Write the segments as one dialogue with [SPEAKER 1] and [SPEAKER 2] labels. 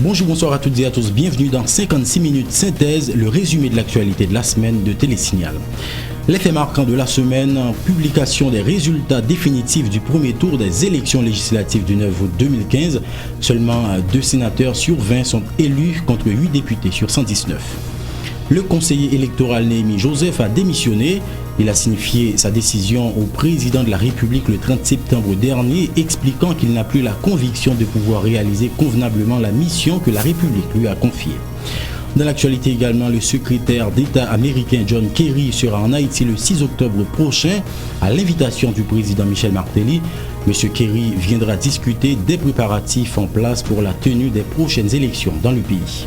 [SPEAKER 1] Bonjour, bonsoir à toutes et à tous. Bienvenue dans 56 minutes synthèse, le résumé de l'actualité de la semaine de Télésignal. Les faits marquants de la semaine, publication des résultats définitifs du premier tour des élections législatives du 9 août 2015. Seulement 2 sénateurs sur 20 sont élus contre 8 députés sur 119. Le conseiller électoral Néhémie Joseph a démissionné. Il a signifié sa décision au président de la République le 30 septembre dernier, expliquant qu'il n'a plus la conviction de pouvoir réaliser convenablement la mission que la République lui a confiée. Dans l'actualité également, le secrétaire d'État américain John Kerry sera en Haïti le 6 octobre prochain à l'invitation du président Michel Martelly. M. Kerry viendra discuter des préparatifs en place pour la tenue des prochaines élections dans le pays.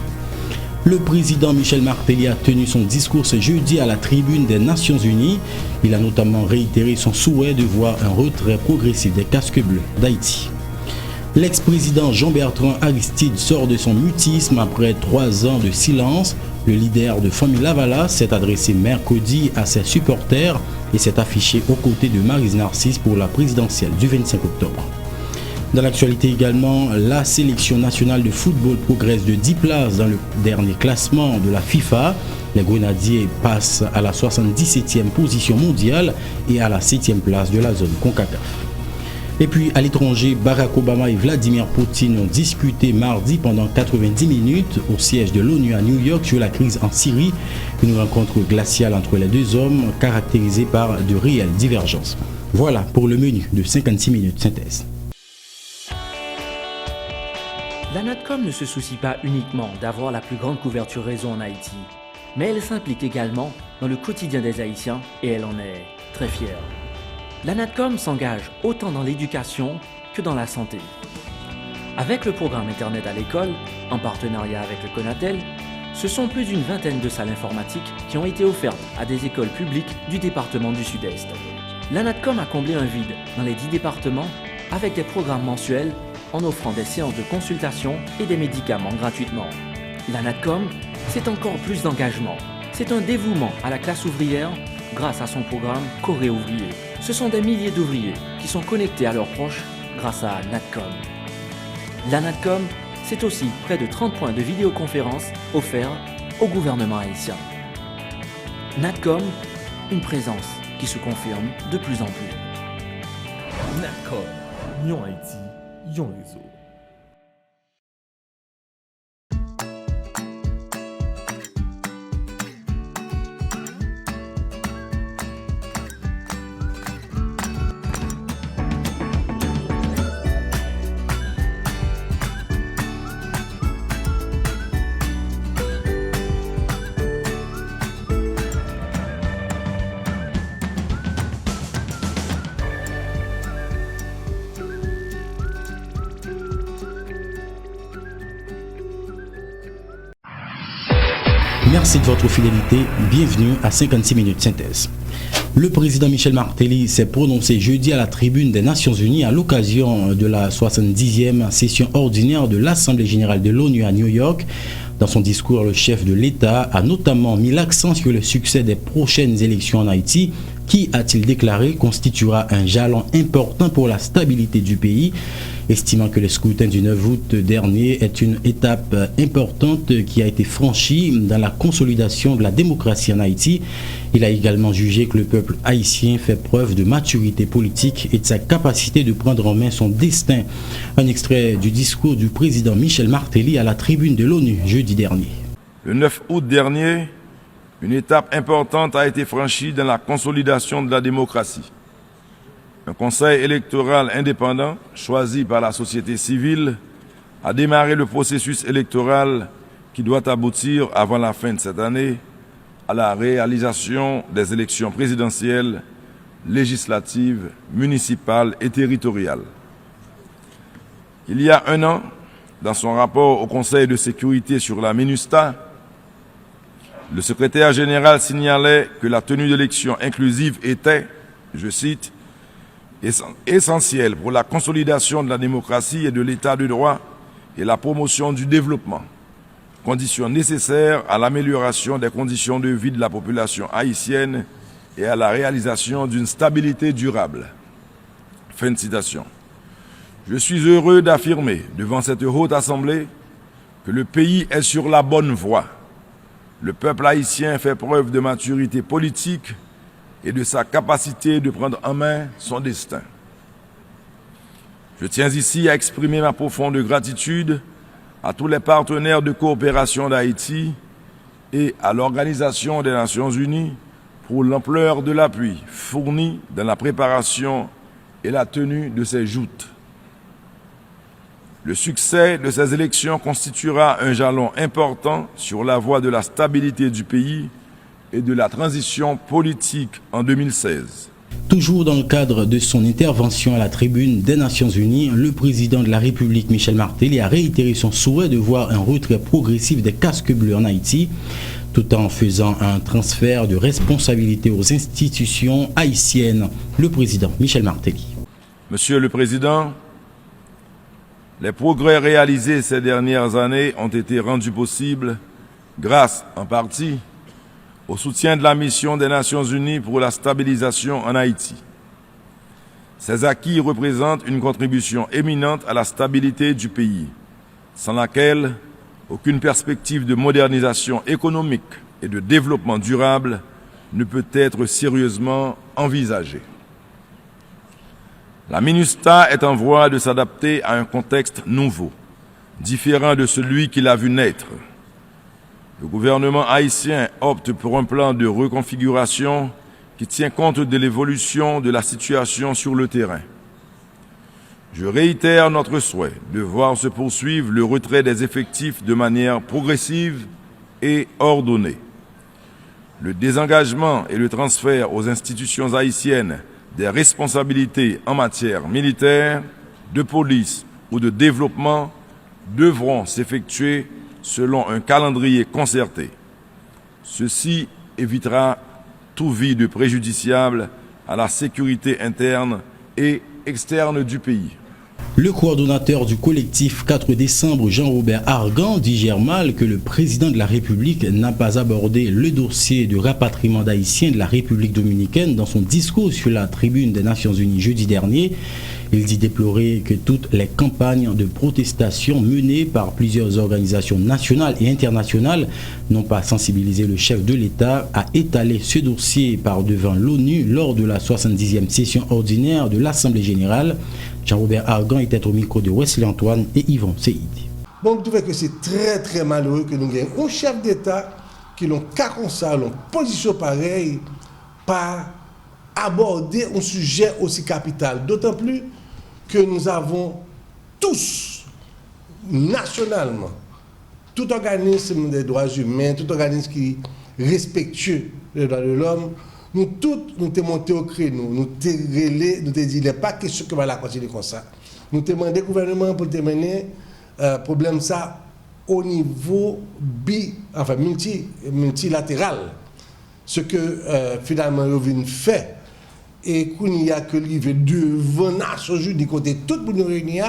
[SPEAKER 1] Le président Michel Martelly a tenu son discours ce jeudi à la tribune des Nations Unies. Il a notamment réitéré son souhait de voir un retrait progressif des casques bleus d'Haïti. L'ex-président Jean-Bertrand Aristide sort de son mutisme après 3 ans de silence. Le leader de Famille Lavala s'est adressé mercredi à ses supporters et s'est affiché aux côtés de Maryse Narcisse pour la présidentielle du 25 octobre. Dans l'actualité également, la sélection nationale de football progresse de 10 places dans le dernier classement de la FIFA. Les Grenadiers passent à la 77e position mondiale et à la 7e place de la zone CONCACAF. Et puis à l'étranger, Barack Obama et Vladimir Poutine ont discuté mardi pendant 90 minutes au siège de l'ONU à New York sur la crise en Syrie. Une rencontre glaciale entre les deux hommes caractérisée par de réelles divergences. Voilà pour le menu de 56 minutes synthèse.
[SPEAKER 2] La NATCOM ne se soucie pas uniquement d'avoir la plus grande couverture réseau en Haïti, mais elle s'implique également dans le quotidien des Haïtiens et elle en est très fière. La NATCOM s'engage autant dans l'éducation que dans la santé. Avec le programme Internet à l'école, en partenariat avec le Conatel, ce sont plus d'une vingtaine de salles informatiques qui ont été offertes à des écoles publiques du département du Sud-Est. La NATCOM a comblé un vide dans les 10 départements avec des programmes mensuels en offrant des séances de consultation et des médicaments gratuitement. La NATCOM, c'est encore plus d'engagement. C'est un dévouement à la classe ouvrière grâce à son programme Corée Ouvrier. Ce sont des milliers d'ouvriers qui sont connectés à leurs proches grâce à NATCOM. La NATCOM, c'est aussi près de 30 points de vidéoconférence offerts au gouvernement haïtien. NATCOM, une présence qui se confirme de plus en plus.
[SPEAKER 3] NATCOM, Yon Haïti, Yon réseau.
[SPEAKER 1] Merci de votre fidélité. Bienvenue à 56 minutes synthèse. Le président Michel Martelly s'est prononcé jeudi à la tribune des Nations Unies à l'occasion de la 70e session ordinaire de l'Assemblée générale de l'ONU à New York. Dans son discours, le chef de l'État a notamment mis l'accent sur le succès des prochaines élections en Haïti, qui, a-t-il déclaré, constituera un jalon important pour la stabilité du pays, estimant que le scrutin du 9 août dernier est une étape importante qui a été franchie dans la consolidation de la démocratie en Haïti. Il a également jugé que le peuple haïtien fait preuve de maturité politique et de sa capacité de prendre en main son destin. Un extrait du discours du président Michel Martelly à la tribune de l'ONU jeudi dernier.
[SPEAKER 4] Le 9 août dernier, une étape importante a été franchie dans la consolidation de la démocratie. Un conseil électoral indépendant, choisi par la société civile, a démarré le processus électoral qui doit aboutir avant la fin de cette année à la réalisation des élections présidentielles, législatives, municipales et territoriales. Il y a un an, dans son rapport au Conseil de sécurité sur la MINUSTAH, le secrétaire général signalait que la tenue d'élections inclusives était, je cite, essentielle pour la consolidation de la démocratie et de l'état de droit et la promotion du développement, condition nécessaire à l'amélioration des conditions de vie de la population haïtienne et à la réalisation d'une stabilité durable. Fin de citation. Je suis heureux d'affirmer devant cette haute assemblée que le pays est sur la bonne voie. Le peuple haïtien fait preuve de maturité politique et de sa capacité de prendre en main son destin. Je tiens ici à exprimer ma profonde gratitude à tous les partenaires de coopération d'Haïti et à l'Organisation des Nations Unies pour l'ampleur de l'appui fourni dans la préparation et la tenue de ces joutes. Le succès de ces élections constituera un jalon important sur la voie de la stabilité du pays et de la transition politique en 2016.
[SPEAKER 1] Toujours dans le cadre de son intervention à la tribune des Nations Unies, le président de la République, Michel Martelly, a réitéré son souhait de voir un retrait progressif des casques bleus en Haïti, tout en faisant un transfert de responsabilité aux institutions haïtiennes. Le président Michel Martelly.
[SPEAKER 4] Monsieur le Président, les progrès réalisés ces dernières années ont été rendus possibles grâce, en partie, au soutien de la mission des Nations Unies pour la stabilisation en Haïti. Ces acquis représentent une contribution éminente à la stabilité du pays, sans laquelle aucune perspective de modernisation économique et de développement durable ne peut être sérieusement envisagée. La MINUSTAH est en voie de s'adapter à un contexte nouveau, différent de celui qui l'a vu naître. Le gouvernement haïtien opte pour un plan de reconfiguration qui tient compte de l'évolution de la situation sur le terrain. Je réitère notre souhait de voir se poursuivre le retrait des effectifs de manière progressive et ordonnée. Le désengagement et le transfert aux institutions haïtiennes des responsabilités en matière militaire, de police ou de développement devront s'effectuer selon un calendrier concerté. Ceci évitera tout vide préjudiciable à la sécurité interne et externe du pays.
[SPEAKER 1] Le coordonnateur du collectif 4 décembre, Jean-Robert Argan, digère mal que le président de la République n'a pas abordé le dossier de rapatriement d'Haïtiens de la République dominicaine dans son discours sur la tribune des Nations Unies jeudi dernier. Il dit déplorer que toutes les campagnes de protestation menées par plusieurs organisations nationales et internationales n'ont pas sensibilisé le chef de l'État à étaler ce dossier par devant l'ONU lors de la 70e session ordinaire de l'Assemblée générale. Jean-Robert Argan était au micro de Wesley Antoine et Yvon Seïd.
[SPEAKER 5] Bon, je trouve que c'est très très malheureux que nous ayons un chef d'État qui l'ont cas comme ça, l'ont position pareille, pas aborder un sujet aussi capital. D'autant plus que nous avons tous, nationalement, tout organisme des droits humains, tout organisme qui est respectueux des droits de l'homme, nous tous, nous sommes montés au créneau, nous sommes relais, nous sommes dit, il n'est pas question que va la continuer comme ça. Nous sommes demandé au gouvernement pour terminer problème ça au niveau multilatéral. Ce que finalement, nous venons faire. Et qu'il n'y a que l'arrivée devant Nations Unies, côté toute l'Union réunie,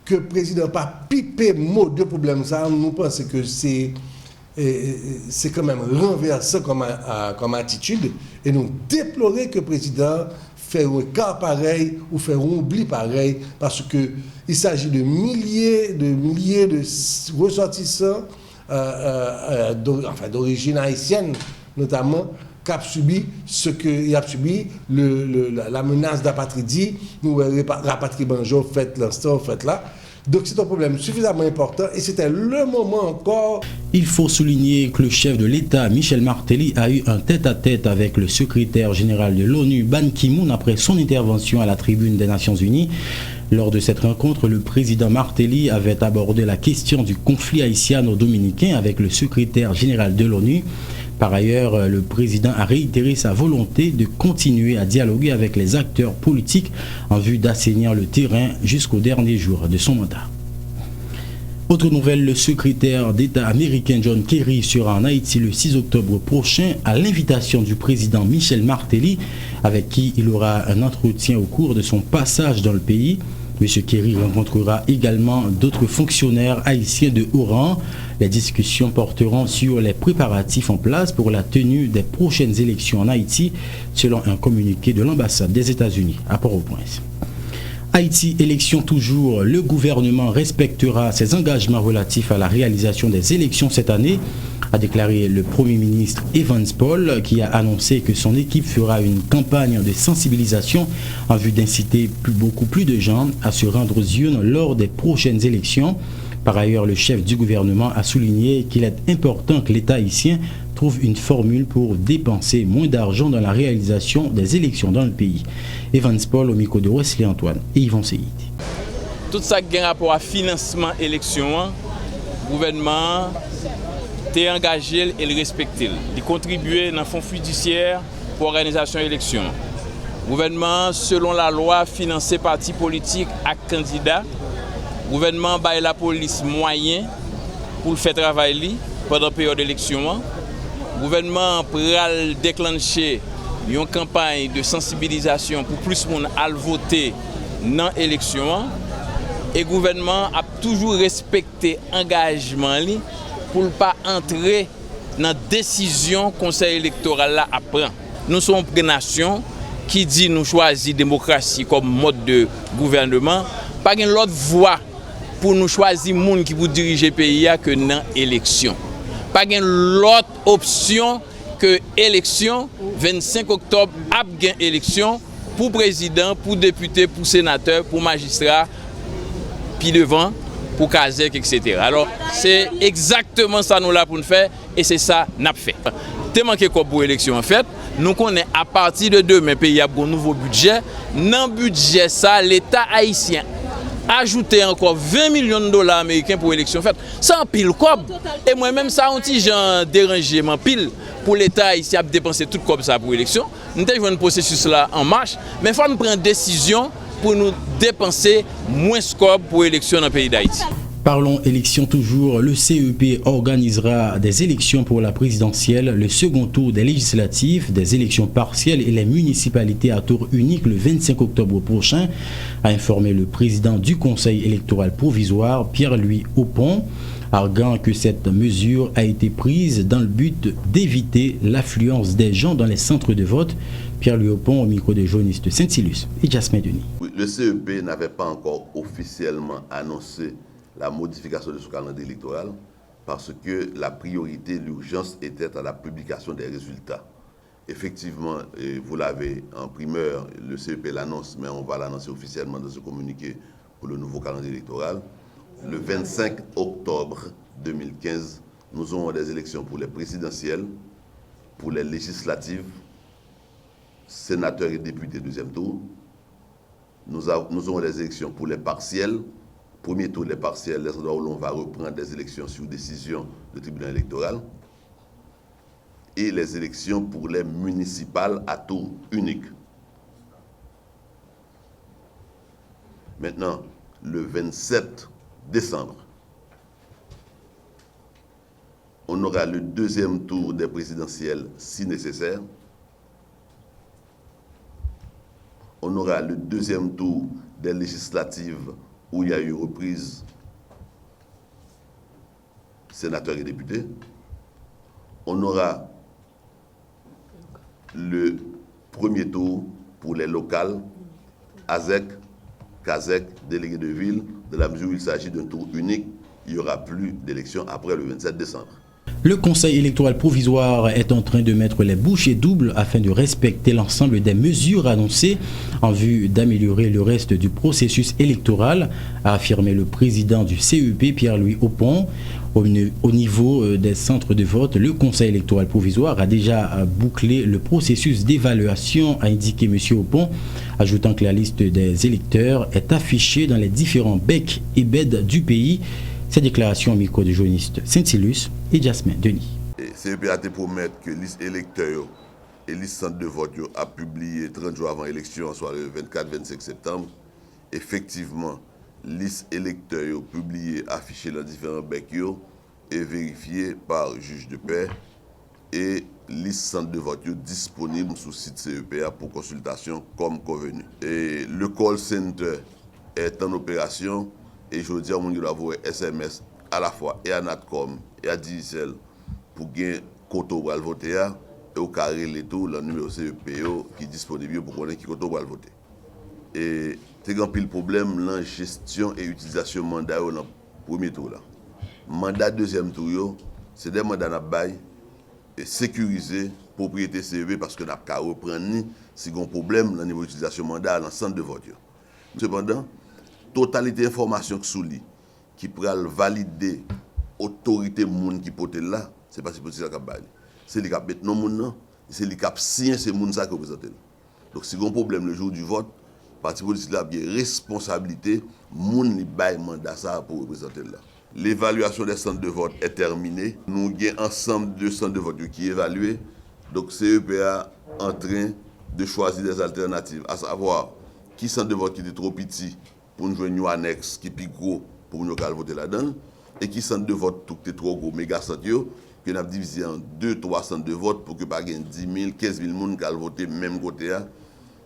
[SPEAKER 5] que le président n'a pas pipé mot de problème ça, nous pensons que c'est quand même renversant comme attitude. Et nous déplorons que le président fait un cas pareil ou fait un oubli pareil, parce qu'il s'agit de milliers de ressortissants d'origine haïtienne, notamment, qui a subi ce qu'il a subi, la menace d'apatridie, nous rapatriement fait l'instant, fait là. Donc c'est un problème suffisamment important et c'était le moment encore.
[SPEAKER 1] Il faut souligner que le chef de l'État, Michel Martelly, a eu un tête-à-tête avec le secrétaire général de l'ONU, Ban Ki-moon, après son intervention à la tribune des Nations Unies. Lors de cette rencontre, le président Martelly avait abordé la question du conflit haïtiano-dominicain avec le secrétaire général de l'ONU. Par ailleurs, le président a réitéré sa volonté de continuer à dialoguer avec les acteurs politiques en vue d'assainir le terrain jusqu'au dernier jour de son mandat. Autre nouvelle, le secrétaire d'État américain John Kerry sera en Haïti le 6 octobre prochain à l'invitation du président Michel Martelly, avec qui il aura un entretien au cours de son passage dans le pays. M. Kerry rencontrera également d'autres fonctionnaires haïtiens de haut rang. Les discussions porteront sur les préparatifs en place pour la tenue des prochaines élections en Haïti, selon un communiqué de l'ambassade des États-Unis à Port-au-Prince. Haïti, élection toujours. Le gouvernement respectera ses engagements relatifs à la réalisation des élections cette année, a déclaré le Premier ministre Evans Paul, qui a annoncé que son équipe fera une campagne de sensibilisation en vue d'inciter beaucoup plus de gens à se rendre aux urnes lors des prochaines élections. Par ailleurs, le chef du gouvernement a souligné qu'il est important que l'État haïtien trouve une formule pour dépenser moins d'argent dans la réalisation des élections dans le pays. Evans Paul au micro de Wesley Antoine et Yvon Seyid.
[SPEAKER 6] Tout ça qui a rapport à financement élection, le gouvernement est engagé et le respecté. Il contribue dans le fonds fiduciaire pour l'organisation de l'élection. Le gouvernement, selon la loi, finance partis politiques et candidats. Le gouvernement a la police moyen pour le faire travailler pendant la période d'élection. Le gouvernement peut déclencher une campagne de sensibilisation pour plus de monde à voter dans l'élection. Et le gouvernement a toujours respecté l'engagement pour ne pas entrer dans la décision du conseil électoral à prendre. Nous sommes une nation qui dit nous choisissons la démocratie comme mode de gouvernement. Pas une autre voie pour nous choisir les gens qui pour diriger le pays que dans l'élection. Pas une autre option que l'élection. 25 octobre, a une élection pour président, pour député, pour sénateur, pour magistrat, puis devant, pour Kazek, etc. Alors, c'est exactement ça nous là pour nous faire et c'est ça nous avons fait. Tellement que pour l'élection en fait, nous connaissons à partir de demain, le pays a un nouveau budget. Dans le budget, ça, l'État haïtien ajouter encore 20 millions de dollars américains pour l'élection faite. Sans pile comme. Et moi-même, ça a un petit genre dérangement pile pour l'État ici à dépenser tout comme ça pour l'élection. Nous avons un processus là en marche, mais il faut nous prendre une décision pour nous dépenser moins scope pour l'élection dans le pays d'Haïti.
[SPEAKER 1] Parlons élections toujours. Le CEP organisera des élections pour la présidentielle, le second tour des législatives, des élections partielles et les municipalités à tour unique le 25 octobre prochain, a informé le président du Conseil électoral provisoire, Pierre-Louis Aupon, arguant que cette mesure a été prise dans le but d'éviter l'affluence des gens dans les centres de vote. Pierre-Louis Aupon au micro des journalistes Saint-Silus et Jasmin Denis.
[SPEAKER 7] Le CEP n'avait pas encore officiellement annoncé la modification de ce calendrier électoral parce que la priorité, l'urgence était à la publication des résultats. Effectivement, vous l'avez en primeur, le CEP l'annonce, mais on va l'annoncer officiellement dans ce communiqué pour le nouveau calendrier électoral. Le 25 octobre 2015, nous aurons des élections pour les présidentielles, pour les législatives, sénateurs et députés deuxième tour. Nous aurons des élections pour les partielles. Premier tour des partiels, les endroits où l'on va reprendre des élections sur décision du tribunal électoral. Et les élections pour les municipales à tour unique. Maintenant, le 27 décembre, on aura le deuxième tour des présidentielles si nécessaire. On aura le deuxième tour des législatives où il y a eu reprise sénateurs et députés. On aura le premier tour pour les locales, AZEC, KAZEC, délégués de ville. De la mesure où il s'agit d'un tour unique, il n'y aura plus d'élection après le 27 décembre.
[SPEAKER 1] Le Conseil électoral provisoire est en train de mettre les bouchées doubles afin de respecter l'ensemble des mesures annoncées en vue d'améliorer le reste du processus électoral, a affirmé le président du CEP, Pierre-Louis Aupon. Au niveau des centres de vote, le Conseil électoral provisoire a déjà bouclé le processus d'évaluation, a indiqué M. Aupon, ajoutant que la liste des électeurs est affichée dans les différents becs et beds du pays. Ces déclarations au micro du journaliste Saint-Silus et Jasmin Denis.
[SPEAKER 7] CEP a été promettre que liste électeurs et liste centre de vote a publié 30 jours avant l'élection, soit le 24-25 septembre. Effectivement, liste électeurs publiée, affichée dans différents becs et vérifiée par juge de paix. Et liste centre de vote disponible sur le site CEPA pour consultation comme convenu. Et le call center est en opération. Et je dis à mon doit avoir SMS à la fois et à Natcom et à Digicel pour gagner koto pour voter et au carré les tout le numéro CEPO qui est disponible pour connaître qui koto pour voter. Et c'est un pile problème dans la gestion et utilisation mandat dans le premier tour. Mandat deuxième tour, c'est des mandats et sécuriser propriété CV parce que nous avons reprendre si on a un problème dans le niveau d'utilisation mandat dans le centre de vote. Cependant, totalité information qui pourra valider autorité moun qui porte là, c'est pas si possible ça cap c'est les cap mettre non moun c'est les cap signer ces moun ça qui représente. Donc si on a un problème le jour du vote, parti politique là bien responsabilité moun li bail mandat ça pour représenter là. L'évaluation des centres de vote est terminée. Nous avons ensemble de centres de vote qui évalués. Donc CEPA est en train de choisir des alternatives, à savoir qui centre de vote qui est trop petit pour nous jouer une annexe qui est plus gros pour nous voter là-dedans, et qui centre de vote qui est trop gros, méga centre, que nous avons divisé en 2-3 centres de vote pour que pas 10 000, 15 000 personnes qui voter même côté.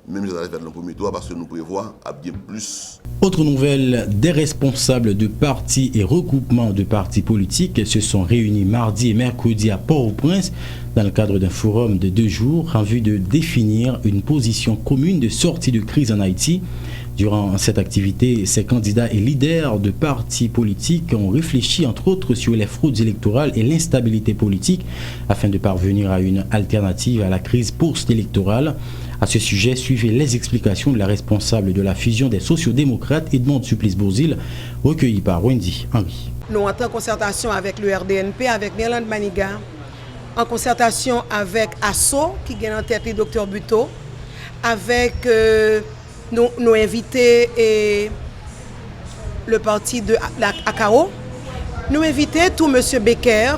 [SPEAKER 7] Même si ça va faire dans le premier tour parce que nous prévoyons à bien plus.
[SPEAKER 1] Autre nouvelle, des responsables de partis et regroupements de partis politiques se sont réunis mardi et mercredi à Port-au-Prince dans le cadre d'un forum de 2 jours en vue de définir une position commune de sortie de crise en Haïti. Durant cette activité, ces candidats et leaders de partis politiques ont réfléchi entre autres sur les fraudes électorales et l'instabilité politique afin de parvenir à une alternative à la crise post-électorale. À ce sujet, suivez les explications de la responsable de la fusion des sociodémocrates Edmond Supplice-Bozil, recueillie par Wendy Henry.
[SPEAKER 8] Nous entrons en concertation avec le RDNP, avec Merland Maniga, en concertation avec ASSO, qui gagne en tête le Dr Buteau, avec nos invités et le parti de la ACAO. Nous invitons tout M. Becker,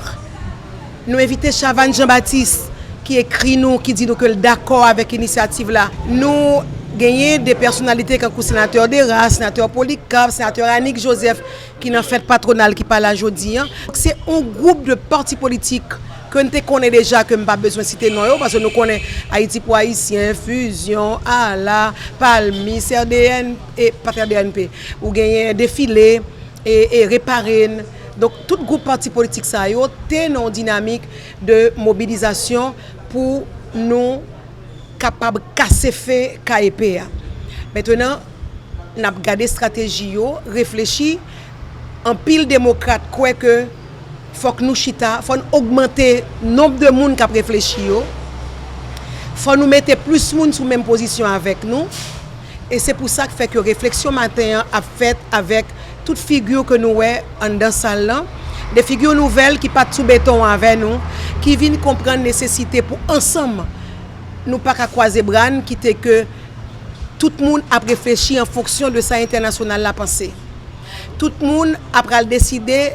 [SPEAKER 8] nous invitons Chavan Jean-Baptiste, qui écrit nous, qui dit nous que d'accord avec l'initiative là. Nous gagnons des personnalités comme le sénateur Dera, sénateur Polycarpe, sénateur Annick Joseph, qui n'en fait patronal qui parle aujourd'hui. C'est un groupe de partis politiques que nous connaissons déjà, que nous n'avons pas besoin de citer non, parce que nous connaissons Haïti pour Haïtiens, Fusion, ALA, Palmis, RDN et pas RDNP. Ou gagnons Défilé et Réparine. Donc, tout groupe parti politique ça a une dynamique de mobilisation pour nous capables de casser fait KEPA. Maintenant, nous avons gardé stratégie, réfléchi, en pile démocrate, quoi que faut que nous chita, faut augmenter le nombre de monde qui a réfléchi, faut nous mettre plus de monde sous même position avec nous. Et c'est pour ça que fait que réflexion matin a fait avec toute figure que nous avons en dans salle, des figures nouvelles qui pas sous béton avec nous, qui viennent comprendre nécessité pour ensemble nous pas qu'à croiser bras, qui était que tout le monde a réfléchi en fonction de sa internationale la pensée. Tout le monde a décidé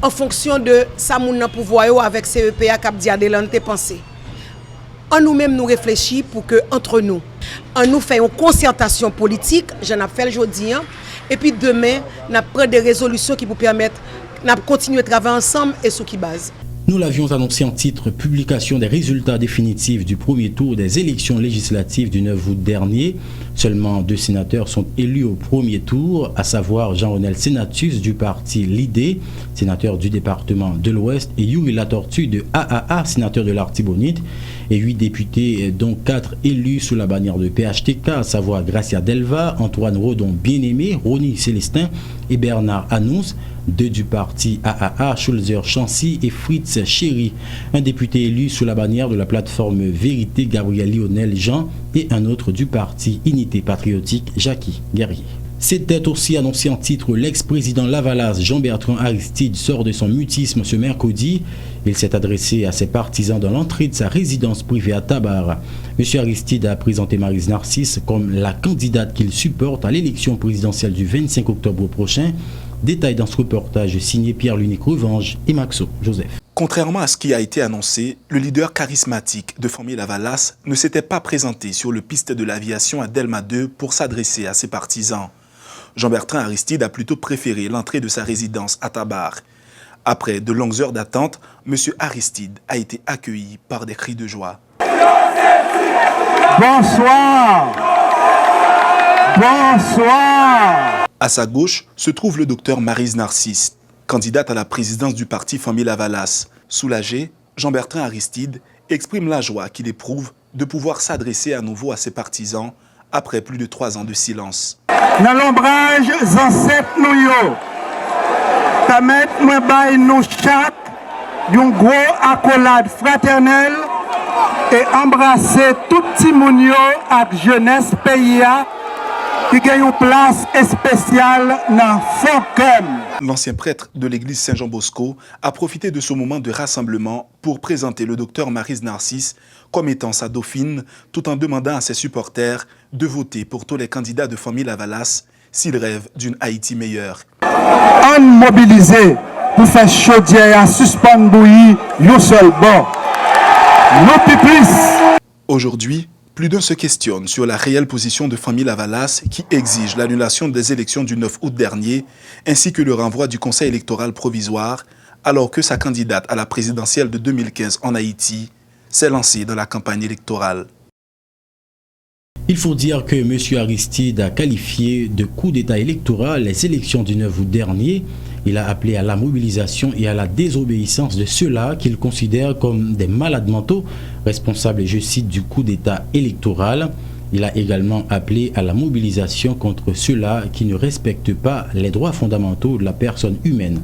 [SPEAKER 8] en fonction de sa moun pouvoir avec CEPA cap diadelante pensée. En nous-mêmes nous réfléchissons pour que entre nous, en nous fait une concertation politique, j'en ai fait aujourd'hui, et puis demain, nous prenons des résolutions qui vous permettent de continuer à travailler ensemble et sur qui base.
[SPEAKER 1] Nous l'avions annoncé en titre, publication des résultats définitifs du premier tour des élections législatives du 9 août dernier. Seulement 2 sénateurs sont élus au premier tour, à savoir Jean-Ronel Senatus du parti LIDE, sénateur du département de l'Ouest, et Yuri Latortue de AAA, sénateur de l'Artibonite, et 8 députés, dont 4 élus sous la bannière de PHTK, à savoir Gracia Delva, Antoine Rodon Bien-Aimé, Ronny Célestin et Bernard Anous, 2 du parti AAA, Schulzer Chancy et Fritz Chéry, un député élu sous la bannière de la plateforme Vérité, Gabriel Lionel Jean, et un autre du parti Unité Patriotique, Jackie Guerrier. C'était aussi annoncé en titre, l'ex-président Lavalas Jean-Bertrand Aristide sort de son mutisme ce mercredi. Il s'est adressé à ses partisans dans l'entrée de sa résidence privée à Tabar. M. Aristide a présenté Maryse Narcisse comme la candidate qu'il supporte à l'élection présidentielle du 25 octobre prochain. Détail dans ce reportage signé Pierre-Lunique Revanche et Maxo Joseph.
[SPEAKER 9] Contrairement à ce qui a été annoncé, le leader charismatique de famille Lavalas ne s'était pas présenté sur le piste de l'aviation à Delma 2 pour s'adresser à ses partisans. Jean-Bertrand Aristide a plutôt préféré l'entrée de sa résidence à Tabar. Après de longues heures d'attente, M. Aristide a été accueilli par des cris de joie.
[SPEAKER 10] Bonsoir! Bonsoir!
[SPEAKER 9] À sa gauche se trouve le docteur Maryse Narcisse, candidate à la présidence du parti Famille Lavalas. Soulagé, Jean-Bertrand Aristide exprime la joie qu'il éprouve de pouvoir s'adresser à nouveau à ses partisans après plus de 3 ans de silence.
[SPEAKER 10] Dans l'ombrage ancêtres nous, permettre moi bailler nous chaque d'une gros accolade fraternelle et embrasser tout petit moun yo ak jeunesse pays qui gagne une place spéciale dans son cœur.
[SPEAKER 9] L'ancien prêtre de l'église Saint-Jean Bosco a profité de ce moment de rassemblement pour présenter le docteur Maryse Narcisse comme étant sa dauphine, tout en demandant à ses supporters de voter pour tous les candidats de famille Lavalas s'ils rêvent d'une Haïti meilleure.
[SPEAKER 10] On mobilisé pour faire chaudière à suspendre bouillie yo seul bon. Nous plus.
[SPEAKER 9] Aujourd'hui, plus d'un se questionne sur la réelle position de famille Lavalas qui exige l'annulation des élections du 9 août dernier ainsi que le renvoi du conseil électoral provisoire alors que sa candidate à la présidentielle de 2015 en Haïti s'est lancée dans la campagne électorale.
[SPEAKER 1] Il faut dire que M. Aristide a qualifié de coup d'État électoral les élections du 9 août dernier. Il a appelé à la mobilisation et à la désobéissance de ceux-là qu'il considère comme des malades mentaux, responsables, je cite, du coup d'État électoral. Il a également appelé à la mobilisation contre ceux-là qui ne respectent pas les droits fondamentaux de la personne humaine.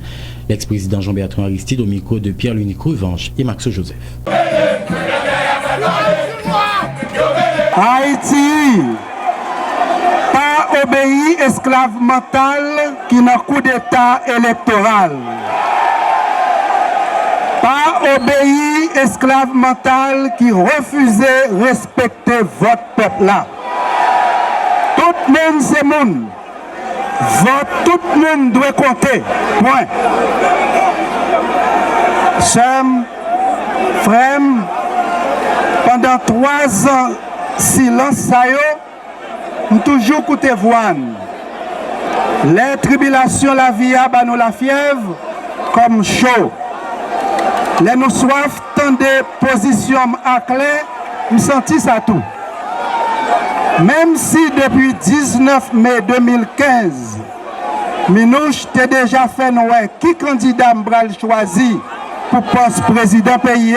[SPEAKER 1] L'ex-président Jean-Bertrand Aristide au micro de Pierre-Louis Cruvange et Maxo Joseph.
[SPEAKER 10] Haïti, pas obéi esclave mental qui n'a coup d'État électoral. Pas obéi esclave mental qui refusait respecter votre peuple là. Tout le monde c'est monde. Vote, tout le monde doit compter. Point. Sem, frem, pendant 3 ans, silence ça yo, nous toujours côté voine. Les tribulations la vie a nous la fièvre comme chaud. Les nous soif tant de positions à clé, nous senti ça tout. Même si depuis 19 mai 2015, Minouche t'a déjà fait nous qui candidat m'bral choisi pour poste président pays,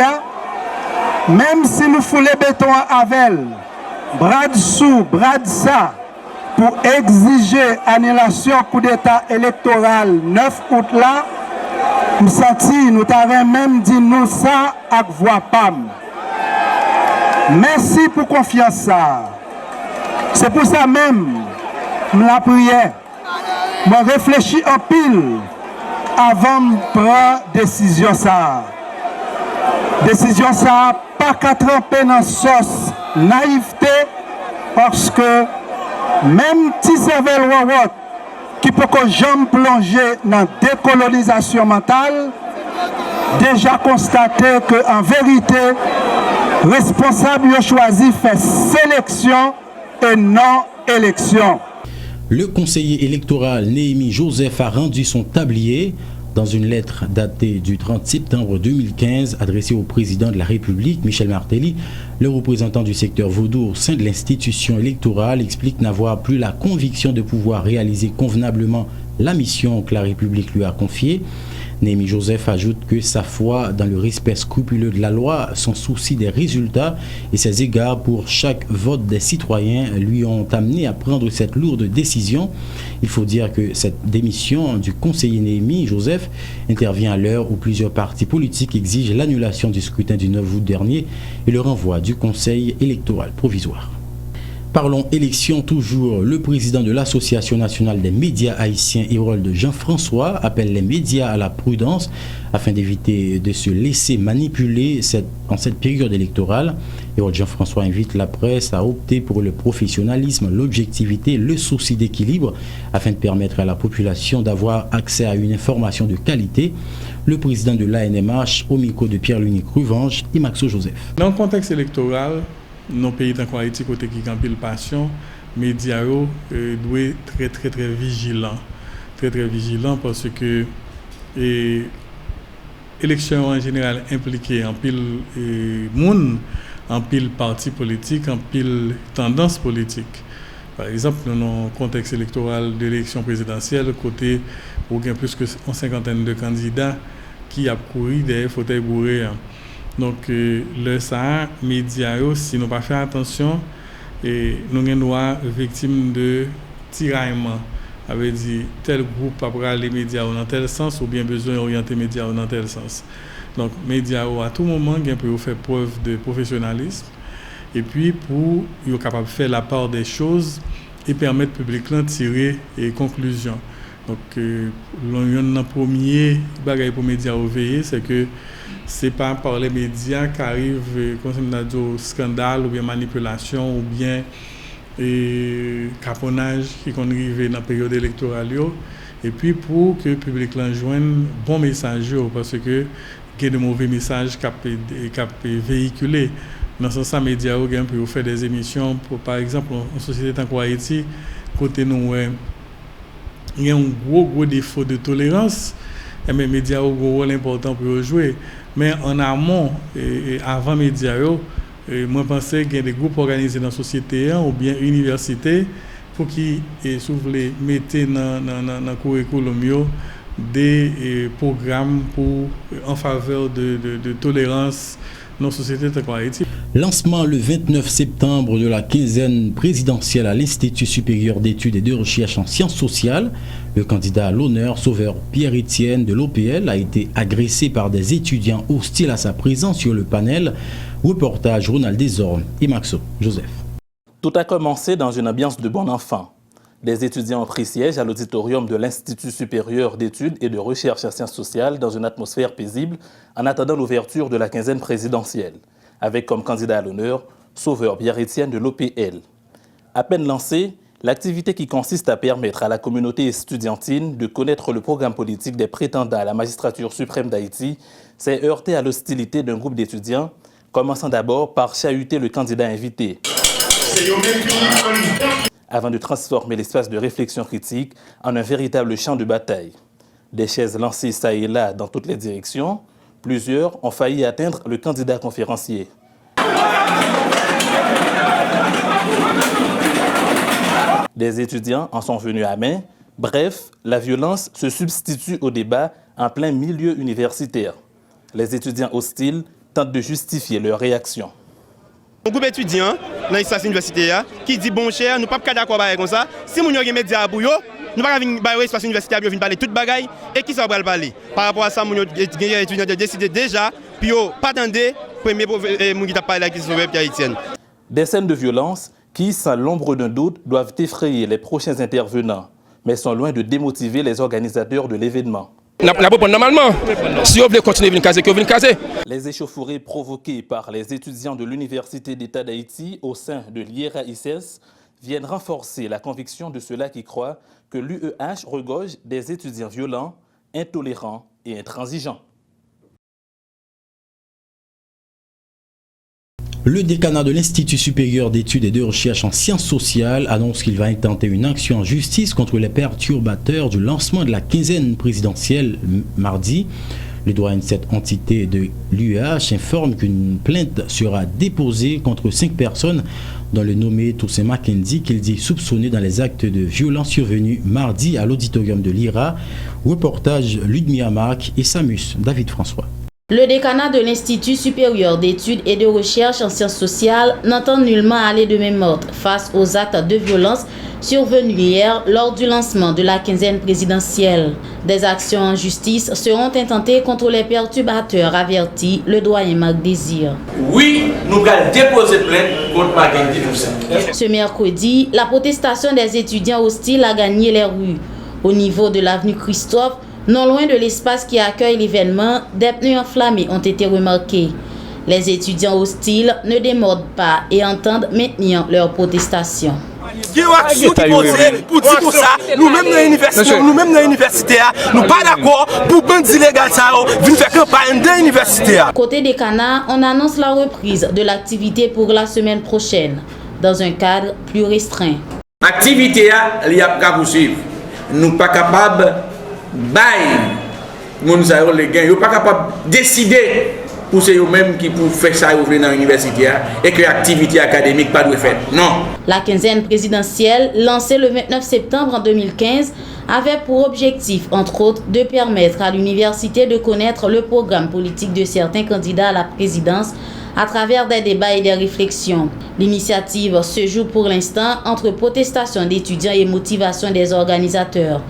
[SPEAKER 10] même si nous foulons béton avec bras dessous, bras de ça, pour exiger annulation coup d'État électoral 9 août là, nous senti, nous t'avons même dit nous ça avec voix pam. Merci pour confiance ça. C'est pour ça même, je la prière, je réfléchis en pile avant de prendre décision ça. Décision ça, pas qu'à tremper dans sauce naïveté, parce que même si c'est le qui peut que j'aime plonger dans décolonisation mentale, déjà constaté qu'en vérité, responsable a choisi faire sélection et non élection.
[SPEAKER 1] Le conseiller électoral Néhémie Joseph a rendu son tablier dans une lettre datée du 30 septembre 2015 adressée au président de la République, Michel Martelly. Le représentant du secteur vaudou au sein de l'institution électorale explique n'avoir plus la conviction de pouvoir réaliser convenablement la mission que la République lui a confiée. Néhémie Joseph ajoute que sa foi dans le respect scrupuleux de la loi, son souci des résultats et ses égards pour chaque vote des citoyens lui ont amené à prendre cette lourde décision. Il faut dire que cette démission du conseiller Néhémie Joseph intervient à l'heure où plusieurs partis politiques exigent l'annulation du scrutin du 9 août dernier et le renvoi du conseil électoral provisoire. Parlons élection toujours. Le président de l'Association nationale des médias haïtiens, Hérold Jean-François, appelle les médias à la prudence afin d'éviter de se laisser manipuler en cette période électorale. Hérold Jean-François invite la presse à opter pour le professionnalisme, l'objectivité, le souci d'équilibre afin de permettre à la population d'avoir accès à une information de qualité. Le président de l'ANMH au micro de Pierre-Louis Cruvange et Maxo Joseph.
[SPEAKER 11] Dans le contexte électoral, nos pays dans Haïti côté qui campent passion, médias doivent être très vigilants, très vigilants parce que élection en général impliquée en pile monde, en pile parti politique, en pile tendance politique. Par exemple, dans le contexte électoral de l'élection présidentielle, côté où il y a plus que 50 de candidats qui a couru des fauteuils bourrés. Donc, le ça, médias, si nous pas faire attention, et nous sommes victimes de tiraillement. Avait dit tel groupe après les médias dans tel sens ou bien besoin d'orienter les médias dans tel sens. Donc, les médias à tout moment peuvent faire preuve de professionnalisme et puis pour être capable de faire la part des choses et permettre au public de tirer des conclusions. Donc, le premier bagage pour les médias au veiller, c'est que ce n'est pas par les médias qu'arrive au scandale ou bien manipulation ou bien caponnage qui sont arrivés dans la période électorale. Et puis pour que le public joigne bon message, parce que il y a de mauvais messages qui sont véhiculés. Dans ce sens, les médias peuvent faire des émissions, par exemple, en société comme Haïti, côté nous, il y a un gros défaut de tolérance, et les médias ont un rôle important pour jouer. Mais en amont, et avant les médias, moi, je pensais qu'il y a des groupes organisés dans la société ou bien université pour qu'ils mettent dans le curriculum des programmes en faveur de tolérance dans la société de Haïti.
[SPEAKER 1] Lancement le 29 septembre de la quinzaine présidentielle à l'Institut supérieur d'études et de recherche en sciences sociales. Le candidat à l'honneur, Sauveur Pierre-Étienne de l'OPL, a été agressé par des étudiants hostiles à sa présence sur le panel. Reportage Ronald Desormes et Maxo Joseph.
[SPEAKER 12] Tout a commencé dans une ambiance de bon enfant. Des étudiants ont pris siège à l'auditorium de l'Institut supérieur d'études et de recherche en sciences sociales dans une atmosphère paisible en attendant l'ouverture de la quinzaine présidentielle, avec comme candidat à l'honneur Sauveur Pierre-Étienne de l'OPL. À peine lancée, l'activité qui consiste à permettre à la communauté estudiantine de connaître le programme politique des prétendants à la magistrature suprême d'Haïti s'est heurtée à l'hostilité d'un groupe d'étudiants, commençant d'abord par chahuter le candidat invité, avant de transformer l'espace de réflexion critique en un véritable champ de bataille. Des chaises lancées ça et là dans toutes les directions, plusieurs ont failli atteindre le candidat conférencier. Des étudiants en sont venus à main. Bref, la violence se substitue au débat en plein milieu universitaire. Les étudiants hostiles tentent de justifier leur réaction.
[SPEAKER 13] Un groupe d'étudiants dans l'espace universitaire qui dit bon cher, nous ne sommes pas d'accord avec ça. Si nous avons des médias pour eux, nous ne pouvons pas l'espace universitaire pour parler de toute bagaille et qui ça va parler. Par rapport à ça, nous avons des étudiants qui ont décidé déjà, puis pas attendre le premier qui a parlé qui sont Pierre-Étienne.
[SPEAKER 12] Des scènes de violence qui, sans l'ombre d'un doute, doivent effrayer les prochains intervenants, mais sont loin de démotiver les organisateurs de l'événement.
[SPEAKER 14] Normalement, si on veut continuer à venir caser, que venir caser.
[SPEAKER 12] Les échauffourées provoquées par les étudiants de l'Université d'État d'Haïti au sein de l'IERA-ICES viennent renforcer la conviction de ceux-là qui croient que l'UEH regorge des étudiants violents, intolérants et intransigeants.
[SPEAKER 1] Le décanat de l'Institut supérieur d'études et de recherche en sciences sociales annonce qu'il va intenter une action en justice contre les perturbateurs du lancement de la quinzaine présidentielle mardi. Le doyen de cette entité de l'UEH informe qu'une plainte sera déposée contre 5 personnes dont le nommé Toussaint Mackenzie qu'il dit soupçonné dans les actes de violence survenus mardi à l'auditorium de l'IRA. Reportage Ludmilla Marc et Samus David François.
[SPEAKER 15] Le décanat de l'Institut supérieur d'études et de recherche en sciences sociales n'entend nullement aller de même ordre face aux actes de violence survenus hier lors du lancement de la quinzaine présidentielle. Des actions en justice seront intentées contre les perturbateurs, avertit le doyen Marc Désir.
[SPEAKER 16] Oui, nous allons déposer plainte contre Mackenzie Toussaint.
[SPEAKER 15] Ce mercredi, la protestation des étudiants hostiles a gagné les rues. Au niveau de l'avenue Christophe, non loin de l'espace qui accueille l'événement, des pneus enflammés ont été remarqués. Les étudiants hostiles ne démordent pas et entendent maintenir leur protestation.
[SPEAKER 14] Nous-mêmes dans l'université, nous pas d'accord pour bandits illégaux ça venir faire campagne dans l'université.
[SPEAKER 15] Côté des canards, on annonce la reprise de l'activité pour la semaine prochaine, dans un cadre plus restreint.
[SPEAKER 16] L'activité, il y a pas poursuivre. Nous pas capables bail les gains, ils sont pas capables de décider
[SPEAKER 17] pour c'est eux-mêmes qui pour faire ça dans l'université et que l'activité académique pas doit faire. Non.
[SPEAKER 15] La quinzaine présidentielle, lancée le 29 septembre 2015, avait pour objectif, entre autres, de permettre à l'université de connaître le programme politique de certains candidats à la présidence à travers des débats et des réflexions. L'initiative se joue pour l'instant entre protestation d'étudiants et motivation des organisateurs.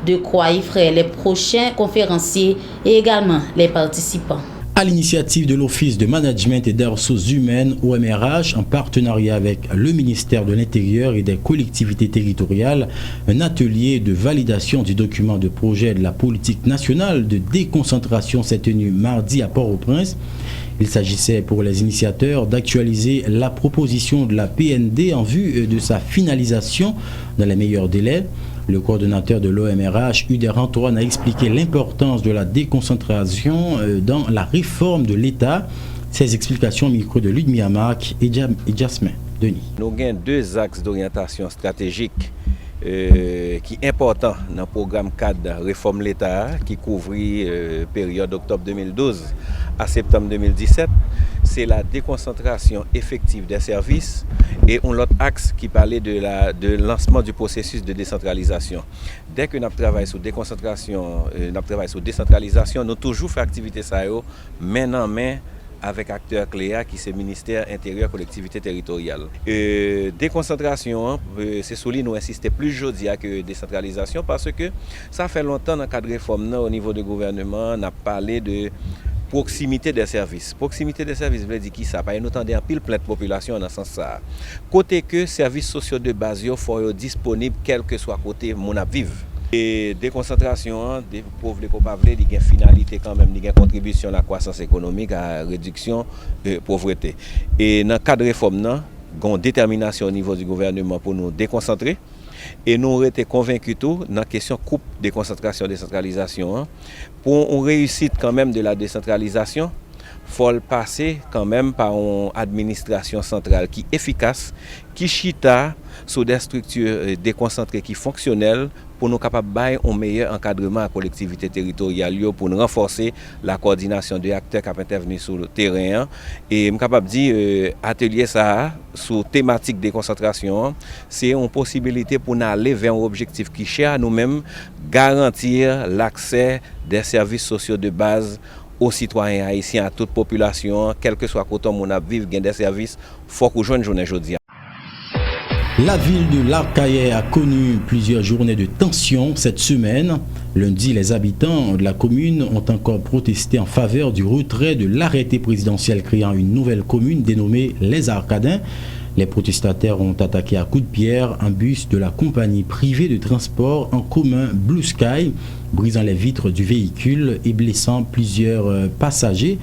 [SPEAKER 15] De quoi y ferait les prochains conférenciers et également les participants.
[SPEAKER 1] À l'initiative de l'Office de Management et des Ressources Humaines, OMRH, en partenariat avec le ministère de l'Intérieur et des collectivités territoriales, un atelier de validation du document de projet de la politique nationale de déconcentration s'est tenu mardi à Port-au-Prince. Il s'agissait pour les initiateurs d'actualiser la proposition de la PND en vue de sa finalisation dans les meilleurs délais. Le coordonnateur de l'OMRH, Uder Antoine, a expliqué l'importance de la déconcentration dans la réforme de l'État. Ces explications au micro de Ludmilla Marc et Jasmin Denis.
[SPEAKER 18] Nous avons deux axes d'orientation stratégique qui est important dans le programme cadre réforme l'État qui couvre période octobre 2012 à septembre 2017. C'est la déconcentration effective des services et on l'autre axe qui parlait de lancement du processus de décentralisation. Dès que nous travaillons sur déconcentration, décentralisation, nous toujours fait activité ça main en main avec acteurs clés qui c'est ministère intérieur collectivité territoriale. Déconcentration, c'est sur lui nous insister plus aujourd'hui que décentralisation parce que ça fait longtemps dans le cadre de réforme au niveau du gouvernement, on a parlé de proximité des services. Proximité des services veut dire qui ça? Parce que nous entendons un pile plein de population dans ce sens ça. Côté que services sociaux de base il faut être disponible quel que soit côté mon vivre. Et déconcentration, des pauvres copables, il y a une finalité quand même, il y a une contribution à la croissance économique, à la réduction de la pauvreté. Et dans le cadre de réforme, il y a une détermination au niveau du gouvernement pour nous déconcentrer. Et nous avons été convaincus tout dans la question coupe déconcentration décentralisation. Pour une réussite quand même de la décentralisation, il faut passer quand même par une administration centrale qui est efficace, qui chita sur des structures déconcentrées qui fonctionnelles pour nous capables de faire un meilleur encadrement à la collectivité territoriale pour nous renforcer la coordination des acteurs qui intervenir sur le terrain. Et je suis capable de dire atelier ça sur thématique déconcentration, c'est une possibilité pour nous aller vers un objectif qui cherche à nous-mêmes garantir l'accès des services sociaux de base aux citoyens haïtiens, à toute population, quel que soit côté où on a vivre des services, il faut qu'on joue une journée aujourd'hui.
[SPEAKER 1] La ville de l'Arcahaie a connu plusieurs journées de tension cette semaine. Lundi, les habitants de la commune ont encore protesté en faveur du retrait de l'arrêté présidentiel créant une nouvelle commune dénommée Les Arcadins. Les protestataires ont attaqué à coups de pierre un bus de la compagnie privée de transport en commun Blue Sky, brisant les vitres du véhicule et blessant plusieurs passagers.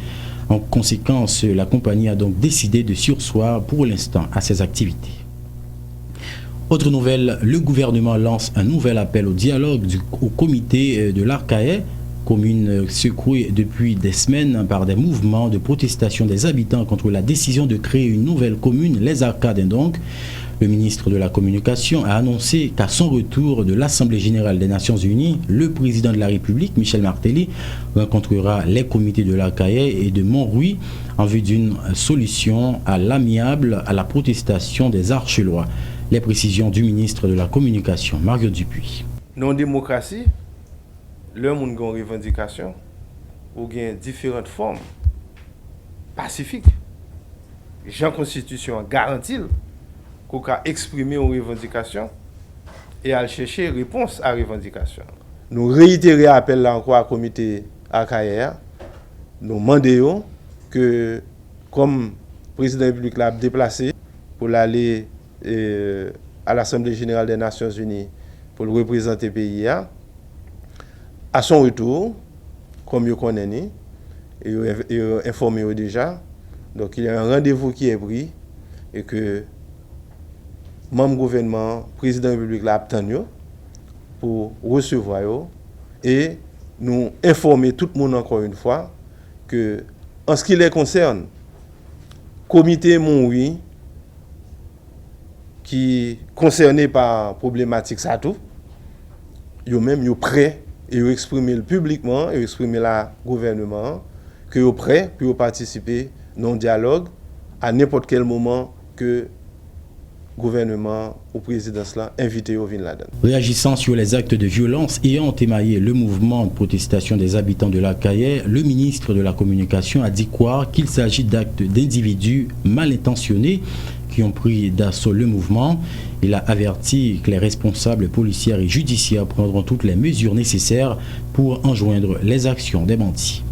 [SPEAKER 1] En conséquence, la compagnie a donc décidé de surseoir pour l'instant à ses activités. Autre nouvelle, le gouvernement lance un nouvel appel au dialogue au comité de l'Arcahaie, commune secouée depuis des semaines par des mouvements de protestation des habitants contre la décision de créer une nouvelle commune, les Arcadins donc. Le ministre de la Communication a annoncé qu'à son retour de l'Assemblée générale des Nations Unies, le président de la République, Michel Martelly, rencontrera les comités de l'Arcahaie et de Montrouy en vue d'une solution à l'amiable à la protestation des Archelois. Les précisions du ministre de la Communication, Mario Dupuis.
[SPEAKER 19] Dans la démocratie, le monde a une revendication ou a différentes formes pacifiques. La Constitution garantit qu'on peut exprimer une revendication et à chercher réponse à la revendication. Nous réitérons l'appel là encore au comité Arcahaie. Nous demandons que, comme le président de la République l'a déplacé pour aller à l'Assemblée générale des Nations Unies pour le représenter le pays, à son retour, comme vous connaissez, et informé déjà, donc il y a un rendez-vous qui est pris et que le membre du gouvernement, le président de la République l'a obtenu pour recevoir et nous informer tout le monde encore une fois que, en ce qui les concerne, le comité Montrouy, qui est concerné par la problématique ça tout, ils même prêts et ils exprimer publiquement et exprimer le gouvernement que vous prêt pour participer dans le dialogue à n'importe quel moment que gouvernement ou présidence là invité au venir là-dedans.
[SPEAKER 1] Réagissant sur les actes de violence ayant émaillé le mouvement de protestation des habitants de la Cayenne, le ministre de la Communication a dit croire qu'il s'agit d'actes d'individus mal intentionnés qui ont pris d'assaut le mouvement. Il a averti que les responsables policiers et judiciaires prendront toutes les mesures nécessaires pour enjoindre les actions des bandits.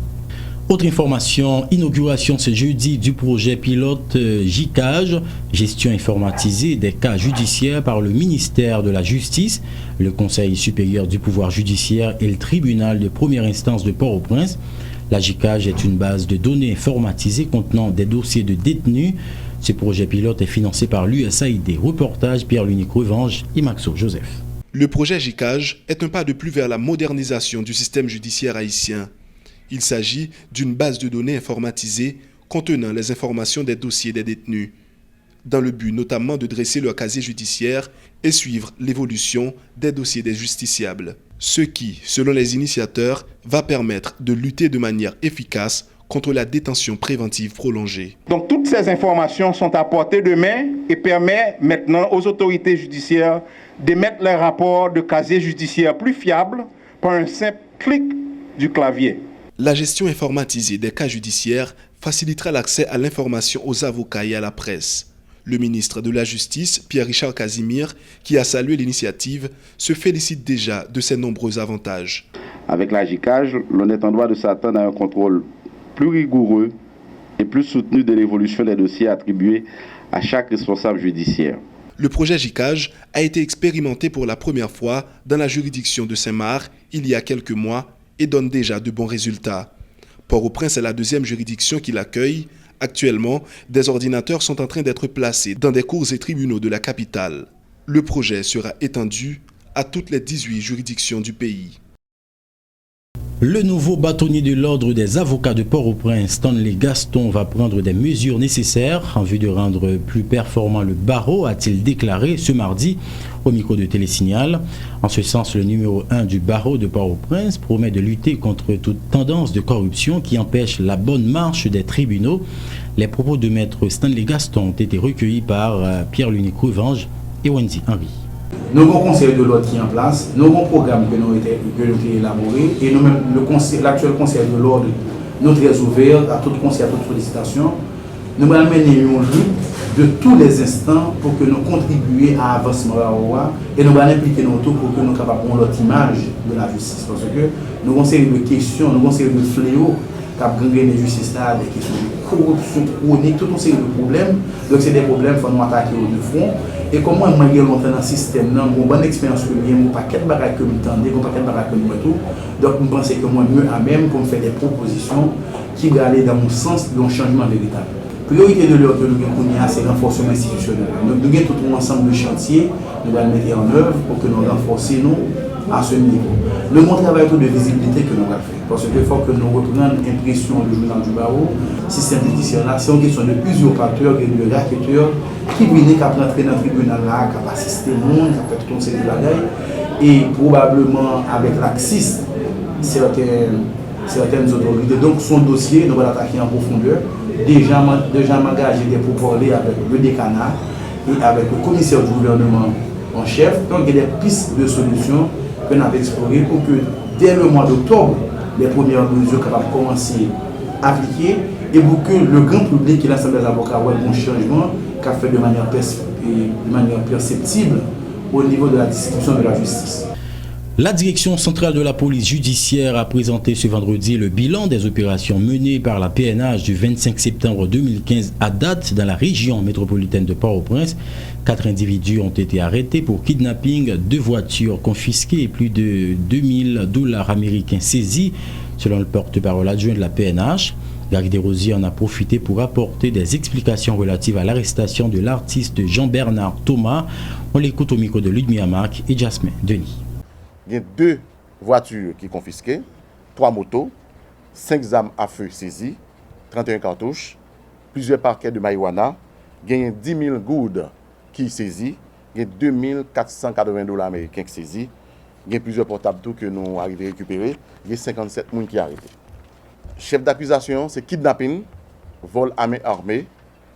[SPEAKER 1] Autre information, inauguration ce jeudi du projet pilote JICAGE, gestion informatisée des cas judiciaires par le ministère de la Justice, le Conseil supérieur du pouvoir judiciaire et le tribunal de première instance de Port-au-Prince. La JICAGE est une base de données informatisées contenant des dossiers de détenus. Ce projet pilote est financé par l'USAID. Reportage Pierre-Lunique Revanche et Maxo Joseph.
[SPEAKER 9] Le projet JICAGE est un pas de plus vers la modernisation du système judiciaire haïtien. Il s'agit d'une base de données informatisée contenant les informations des dossiers des détenus, dans le but notamment de dresser leur casier judiciaire et suivre l'évolution des dossiers des justiciables. Ce qui, selon les initiateurs, va permettre de lutter de manière efficace contre la détention préventive prolongée.
[SPEAKER 10] Donc toutes ces informations sont à portée de main et permettent maintenant aux autorités judiciaires d'émettre les rapports de casier judiciaire plus fiables par un simple clic du clavier.
[SPEAKER 9] La gestion informatisée des cas judiciaires facilitera l'accès à l'information aux avocats et à la presse. Le ministre de la Justice, Pierre-Richard Casimir, qui a salué l'initiative, se félicite déjà de ses nombreux avantages.
[SPEAKER 20] Avec la JICAGE, l'on est en droit de s'attendre à un contrôle plus rigoureux et plus soutenu de l'évolution des dossiers attribués à chaque responsable judiciaire.
[SPEAKER 9] Le projet JICAGE a été expérimenté pour la première fois dans la juridiction de Saint-Marc il y a quelques mois et donne déjà de bons résultats. Port-au-Prince est la deuxième juridiction qui l'accueille. Actuellement, des ordinateurs sont en train d'être placés dans des cours et tribunaux de la capitale. Le projet sera étendu à toutes les 18 juridictions du pays.
[SPEAKER 1] Le nouveau bâtonnier de l'ordre des avocats de Port-au-Prince, Stanley Gaston, va prendre des mesures nécessaires en vue de rendre plus performant le barreau, a-t-il déclaré ce mardi au micro de Télésignal. En ce sens, le numéro 1 du barreau de Port-au-Prince promet de lutter contre toute tendance de corruption qui empêche la bonne marche des tribunaux. Les propos de maître Stanley Gaston ont été recueillis par Pierre-Lunique Revanche et Wendy Henry.
[SPEAKER 21] Nous avons un conseil de l'ordre qui est en place, nous avons un programme que nous avons élaboré et nous-mêmes, l'actuel conseil de l'ordre, nous sommes très ouverts à tout conseil, à toute sollicitation. Nous allons mener une lutte de tous les instants pour que nous contribuions à l'avancement de la loi et nous allons impliquer nous tous pour que nous soyons capables de notre image de la justice. Parce que nous avons une série de questions, nous avons une série de fléaux qui ont gangréné la justice, des questions de corruption chronique, toute une série de problèmes. Donc c'est des problèmes qu'il faut nous attaquer au front. Et comment moi j'ai longtemps dans le système, j'ai une bonne expérience que j'ai, mon paquet de bagages que je m'entendais, mon paquet de bagages que je tout. Donc je pense que moi mieux à même pour me faire des propositions qui vont aller dans mon sens d'un changement véritable. La priorité de l'ordre que nous avons, c'est le renforcement institutionnel. Donc nous avons tout un ensemble de chantiers, nous allons mettre en œuvre pour que nous renforcions à ce niveau. Le bon travail de visibilité que nous avons fait. Parce qu'il faut que nous reprenions l'impression du journal du barreau, le système judiciaire là, c'est une question de usurpateurs et de racketteurs qui viennent à rentrer dans le tribunal là, qui assistent le monde, qui fait tout un série de bagailles. Et probablement avec l'axis, certaines autorités. Donc son dossier, nous allons l'attaquer en profondeur. Déjà m'engager pour parler avec le décanat et avec le commissaire du gouvernement en chef. Donc il y a des pistes de solutions que nous avons explorées pour que dès le mois d'octobre, les premières mesures capables de commencer à appliquer et pour que le grand public et l'ensemble des avocats voient un changement qu'a fait de manière perceptible au niveau de la distribution de la justice.
[SPEAKER 1] La direction centrale de la police judiciaire a présenté ce vendredi le bilan des opérations menées par la PNH du 25 septembre 2015 à date dans la région métropolitaine de Port-au-Prince. 4 individus ont été arrêtés pour kidnapping, 2 voitures confisquées et plus de $2000 américains saisis, selon le porte-parole adjoint de la PNH. Gary Desrosiers en a profité pour apporter des explications relatives à l'arrestation de l'artiste Jean-Bernard Thomas. On l'écoute au micro de Ludmilla Marc et Jasmine Denis.
[SPEAKER 22] Il y a 2 voitures qui sont confisquées, 3 motos, 5 armes à feu saisies, 31 cartouches, plusieurs paquets de marijuana, il y a 10 000 goudes qui sont saisis, il y a $2480 américains qui sont saisis, il y a plusieurs portables tout que nous arrivons à récupérer, il y a 57 personnes qui sont arrêtées. Chef d'accusation, c'est kidnapping, vol à main armée,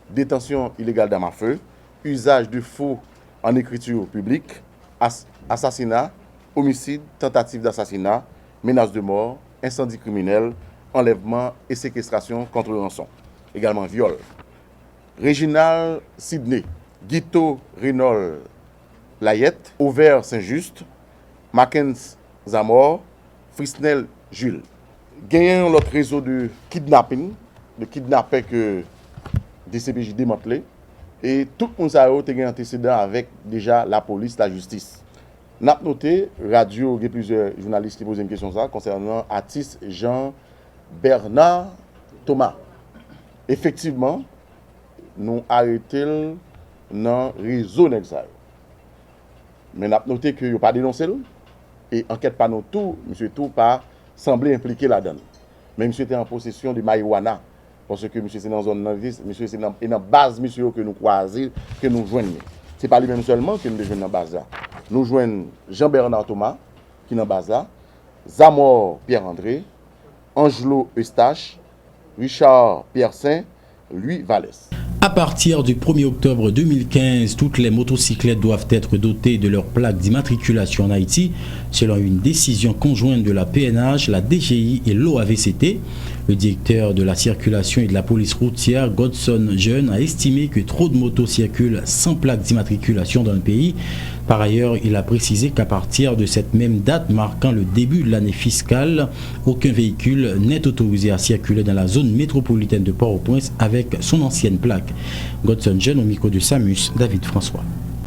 [SPEAKER 22] détention illégale d'armes à feu, usage de faux en écriture publique, assassinat, homicide, tentative d'assassinat, menace de mort, incendie criminel, enlèvement et séquestration contre rançon. Également viol. Réginald Sidney, Guito Rinol Layette, Auvert Saint-Just, Mackenzie Zamor, Frisnel Jules. Gagnant l'autre réseau de kidnapping, de kidnapping que DCPJ démantelé, et tout le monde a eu un antécédent avec déjà la police, la justice. N'a noté, radio, il y a plusieurs journalistes qui posent une question ça, concernant l'artiste Jean-Bernard Thomas. Effectivement, nous arrêtons dans le réseau Nexayo. Mais n'a noté que il n'y a pas dénoncé, et enquête pas nous tout, M. Tout pas semblé impliqué là-dedans. Mais M. était en possession de marijuana. Parce que M. c'est dans une zone non-vis, M. c'est dans la base monsieur que nous croisons, que nous joignons. Ce n'est pas lui-même seulement que nous joignons dans la base là. Nous joignons Jean-Bernard Thomas, qui est dans la base là, Zamor Pierre-André, Angelo Eustache, Richard Pierre-Saint, Louis Vallès.
[SPEAKER 1] À partir du 1er octobre 2015, toutes les motocyclettes doivent être dotées de leur plaque d'immatriculation en Haïti, selon une décision conjointe de la PNH, la DGI et l'OAVCT. Le directeur de la circulation et de la police routière, Godson Jeune, a estimé que trop de motos circulent sans plaque d'immatriculation dans le pays. Par ailleurs, il a précisé qu'à partir de cette même date marquant le début de l'année fiscale, aucun véhicule n'est autorisé à circuler dans la zone métropolitaine de Port-au-Prince avec son ancienne plaque. Godson Jeune au micro de Samus, David François.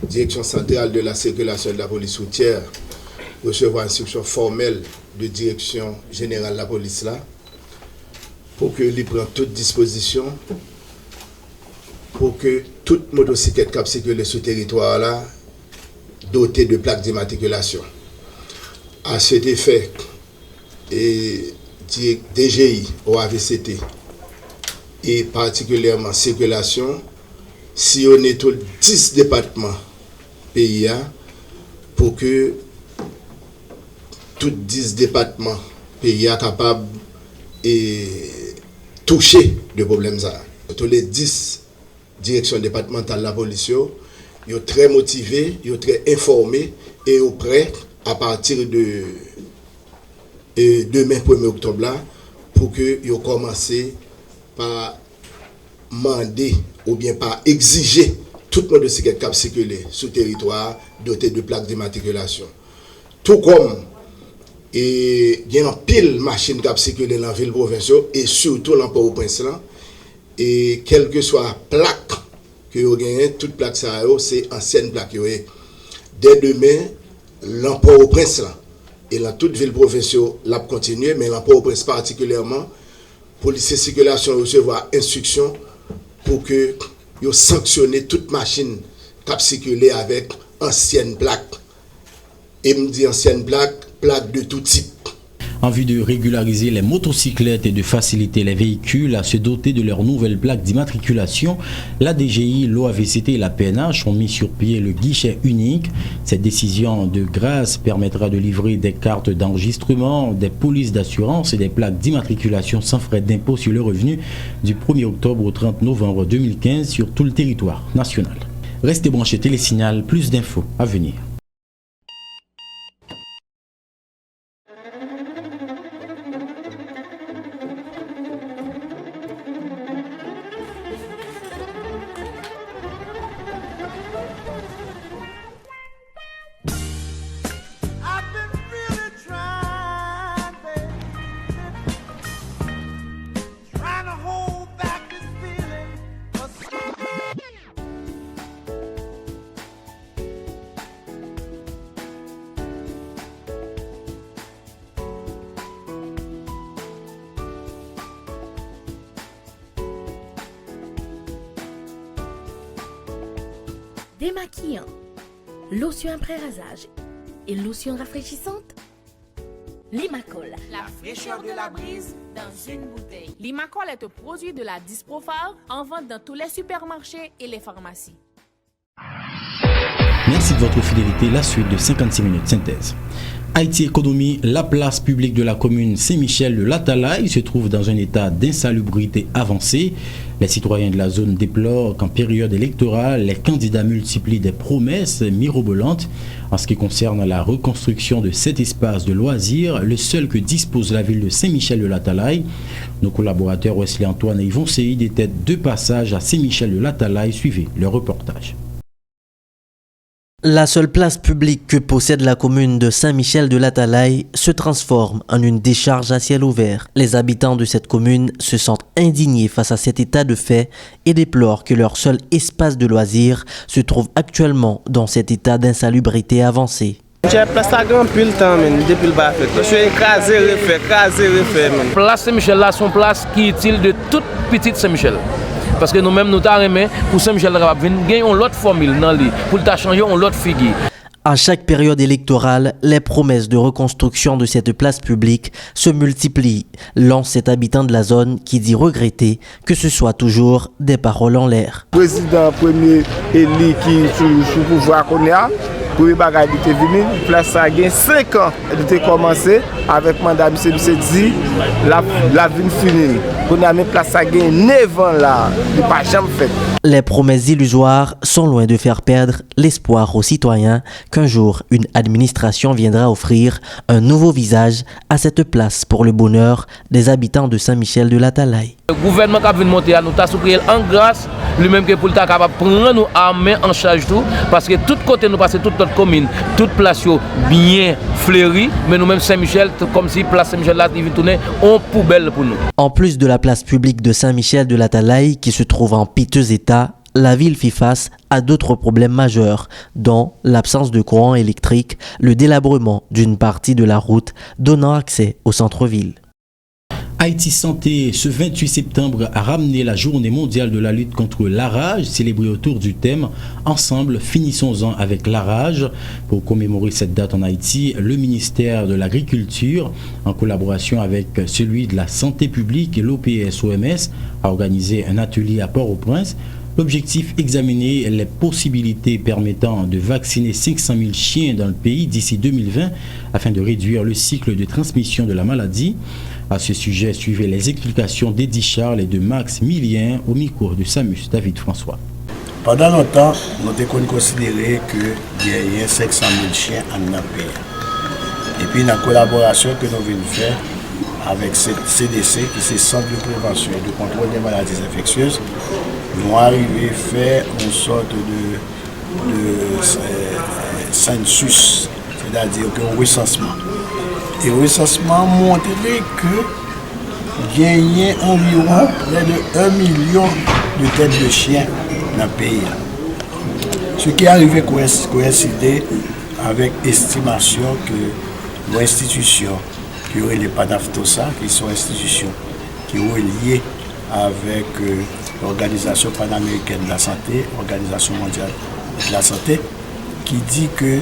[SPEAKER 5] Direction centrale de la circulation de la police routière recevoir instruction formelle de direction générale de la police là pour que lui prenne toute disposition pour que toute motocyclette qui circule sur ce territoire là dotée de plaques d'immatriculation. À cet effet, et DGI, OAVCT et particulièrement circulation, si on est tous 10 départements PIA pour que tous 10 départements PIA capables et toucher de problèmes ça. Tous les 10 directions départementales de la police, ils sont très motivés, ils sont très informés et ils sont prêts à partir de demain 1er octobre là, pour que ils commencent par demander ou bien par exiger tout le monde de cyclette qui circule sur le territoire doté de plaques d'immatriculation. Tout comme il y a une pile de machines qui circulent dans la ville provinciale et surtout dans Port-au-Prince. Et quelle que soit la plaque que vous gagnez, toute plaque c'est ancienne plaque. Dès demain, dans Port-au-Prince et dans toute ville provinciale, la continue, mais dans Port-au-Prince particulièrement, police de circulation recevoir instruction pour que vous sanctionnez toute machine qui circule avec ancienne plaque. Et me dit ancienne plaque de tout type.
[SPEAKER 1] En vue de régulariser les motocyclettes et de faciliter les véhicules à se doter de leurs nouvelles plaques d'immatriculation, la DGI, l'OAVCT et la PNH ont mis sur pied le guichet unique. Cette décision de grâce permettra de livrer des cartes d'enregistrement, des polices d'assurance et des plaques d'immatriculation sans frais d'impôt sur le revenu du 1er octobre au 30 novembre 2015 sur tout le territoire national. Restez branchés Télésignal, plus d'infos à venir.
[SPEAKER 2] Démaquillant, lotion après rasage et lotion rafraîchissante. Limacol,
[SPEAKER 3] la fraîcheur de la brise dans une bouteille. Limacol est un produit de la Disprofar en vente dans tous les supermarchés et les pharmacies.
[SPEAKER 1] Merci votre fidélité. La suite de 56 minutes synthèse. Haïti Économie, la place publique de la commune Saint-Michel de Latalaï se trouve dans un état d'insalubrité avancée. Les citoyens de la zone déplorent qu'en période électorale, les candidats multiplient des promesses mirobolantes. En ce qui concerne la reconstruction de cet espace de loisirs, le seul que dispose la ville de Saint-Michel de Latalaï. Nos collaborateurs Wesley Antoine et Yvon Seyd étaient de passage à Saint-Michel de Latalaï. Suivez le reportage.
[SPEAKER 4] La seule place publique que possède la commune de Saint-Michel de Latalaï se transforme en une décharge à ciel ouvert. Les habitants de cette commune se sentent indignés face à cet état de fait et déplorent que leur seul espace de loisirs se trouve actuellement dans cet état d'insalubrité avancée.
[SPEAKER 6] J'ai place à grand pile temps depuis le bas. Je suis écrasé, refait.
[SPEAKER 23] Place Saint-Michel là, son place qui est utile de toute petite Saint-Michel. Parce que nous-mêmes, nous avons pour Saint-Michel, nous avons l'autre formule dans lui, pour changer l'autre figure.
[SPEAKER 4] À chaque période électorale, les promesses de reconstruction de cette place publique se multiplient, lance cet habitant de la zone qui dit regretter que ce soit toujours des paroles en l'air.
[SPEAKER 6] Le président premier élu qui est sous pouvoir qu'on a, pour les bagages qui étaient venus, place ça a 5 ans de commencer avec mandat M. dit la ville finie. On a mis place ça a 9 ans là, il pas jamais fait.
[SPEAKER 4] Les promesses illusoires sont loin de faire perdre l'espoir aux citoyens qu'un jour une administration viendra offrir un nouveau visage à cette place pour le bonheur des habitants de Saint-Michel de Latalaï.
[SPEAKER 23] Le gouvernement qui vient monter à nous a souprié en grâce, lui-même que pour le capable prendre nous en main en charge tout, parce que tout côté nous passons toute notre commune, toute place bien fleurie, mais nous-mêmes Saint-Michel, comme si place Saint-Michel là il vient tourner en poubelle pour nous.
[SPEAKER 4] En plus de la place publique de Saint-Michel de Latalaï qui se trouve en piteux état, la ville fait face à d'autres problèmes majeurs, dont l'absence de courant électrique, le délabrement d'une partie de la route donnant accès au centre-ville.
[SPEAKER 1] Haïti Santé, ce 28 septembre, a ramené la journée mondiale de la lutte contre la rage, célébrée autour du thème « Ensemble, finissons-en avec la rage ». Pour commémorer cette date en Haïti, le ministère de l'Agriculture, en collaboration avec celui de la Santé publique et l'OPS-OMS, a organisé un atelier à Port-au-Prince. L'objectif, examiner les possibilités permettant de vacciner 500 000 chiens dans le pays d'ici 2020 afin de réduire le cycle de transmission de la maladie. À ce sujet, suivez les explications d'Eddie Charles et de Max Millien au micro de Samus David François.
[SPEAKER 24] Pendant longtemps, nous avons considéré qu'il y a 500 000 chiens en pays. Et puis, dans la collaboration que nous venons faire avec CDC, qui est le Centre de prévention et de contrôle des maladies infectieuses, nous arrivons à faire une sorte de census, c'est-à-dire un recensement. Et le recensement montrait qu'il y a environ près de 1 million de têtes de chiens dans le pays. Ce qui est arrivé coïncider avec l'estimation que l'institution qui aurait les PANAFTOSA, qui sont institutions qui sont liées avec l'Organisation panaméricaine de la santé, l'Organisation mondiale de la santé, qui dit que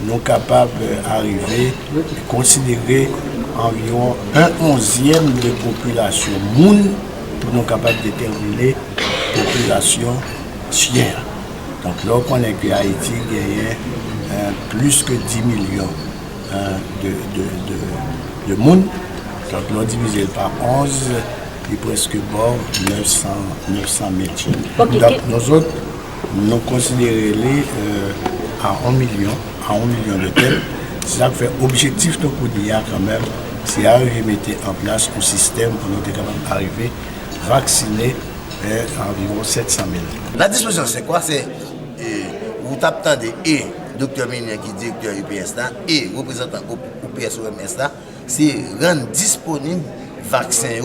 [SPEAKER 24] nous sommes capables d'arriver à considérer environ 1/11 de la population monde pour nous capables de déterminer la population chien. Donc là, on connaît que Haïti gagne plus que 10 millions de monde. Donc là, divisé par 11, il est presque bord 900 000 chiens. Okay. Donc nous autres, nous considérons les à 1 million de têtes. C'est ça qui fait objectif de l'IA quand même, c'est d'arriver à mettre en place un système pour nous être capable d'arriver à vacciner environ 700 000.
[SPEAKER 25] La disposition c'est quoi? C'est vous t'attendez et Dr Millien qui est directeur UPS là et représentant UPS-OMS là, c'est rendre disponible vaccin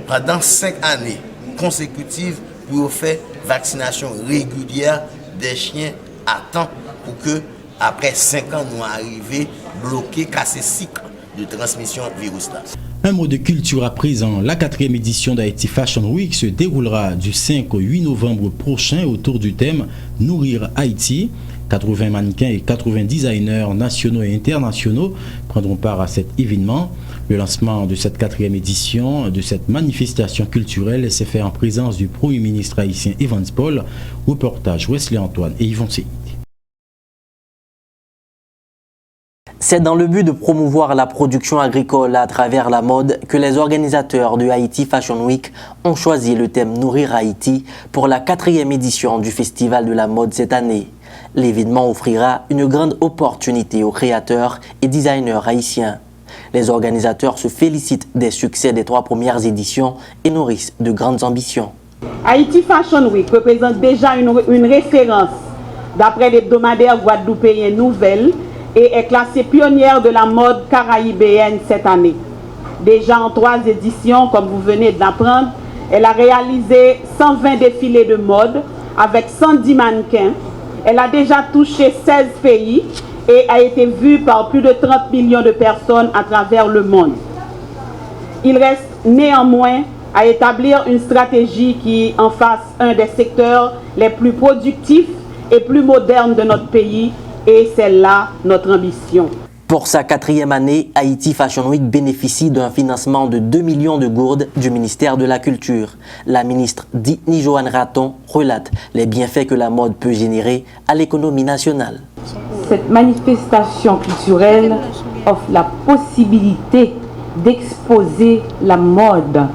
[SPEAKER 25] pendant 5 années consécutives pour faire vaccination régulière des chiens à temps pour que après 5 ans nous arrivions bloquer, casser cycle de transmission virus là.
[SPEAKER 1] Un mot de culture à présent. La 4e édition d'Haïti Fashion Week se déroulera du 5 au 8 novembre prochain autour du thème Nourrir Haïti. 80 mannequins et 80 designers nationaux et internationaux prendront part à cet événement. Le lancement de cette 4e édition de cette manifestation culturelle s'est fait en présence du Premier ministre haïtien Evans Paul. Reportage Wesley Antoine et Yvon Seyd.
[SPEAKER 4] C'est dans le but de promouvoir la production agricole à travers la mode que les organisateurs de Haïti Fashion Week ont choisi le thème Nourrir Haïti pour la 4e édition du Festival de la mode cette année. L'événement offrira une grande opportunité aux créateurs et designers haïtiens. Les organisateurs se félicitent des succès des 3 premières éditions et nourrissent de grandes ambitions.
[SPEAKER 7] Haïti Fashion Week représente déjà une référence d'après l'hebdomadaire guadeloupéen Nouvelle et est classée pionnière de la mode caraïbéenne cette année. Déjà en 3 éditions, comme vous venez de l'apprendre, elle a réalisé 120 défilés de mode avec 110 mannequins. Elle a déjà touché 16 pays et a été vue par plus de 30 millions de personnes à travers le monde. Il reste néanmoins à établir une stratégie qui en fasse un des secteurs les plus productifs et plus modernes de notre pays, et c'est là notre ambition.
[SPEAKER 4] Pour sa 4e année, Haïti Fashion Week bénéficie d'un financement de 2 millions de gourdes du ministère de la Culture. La ministre Ditni Joanne Raton relate les bienfaits que la mode peut générer à l'économie nationale.
[SPEAKER 7] Cette manifestation culturelle offre la possibilité d'exposer la mode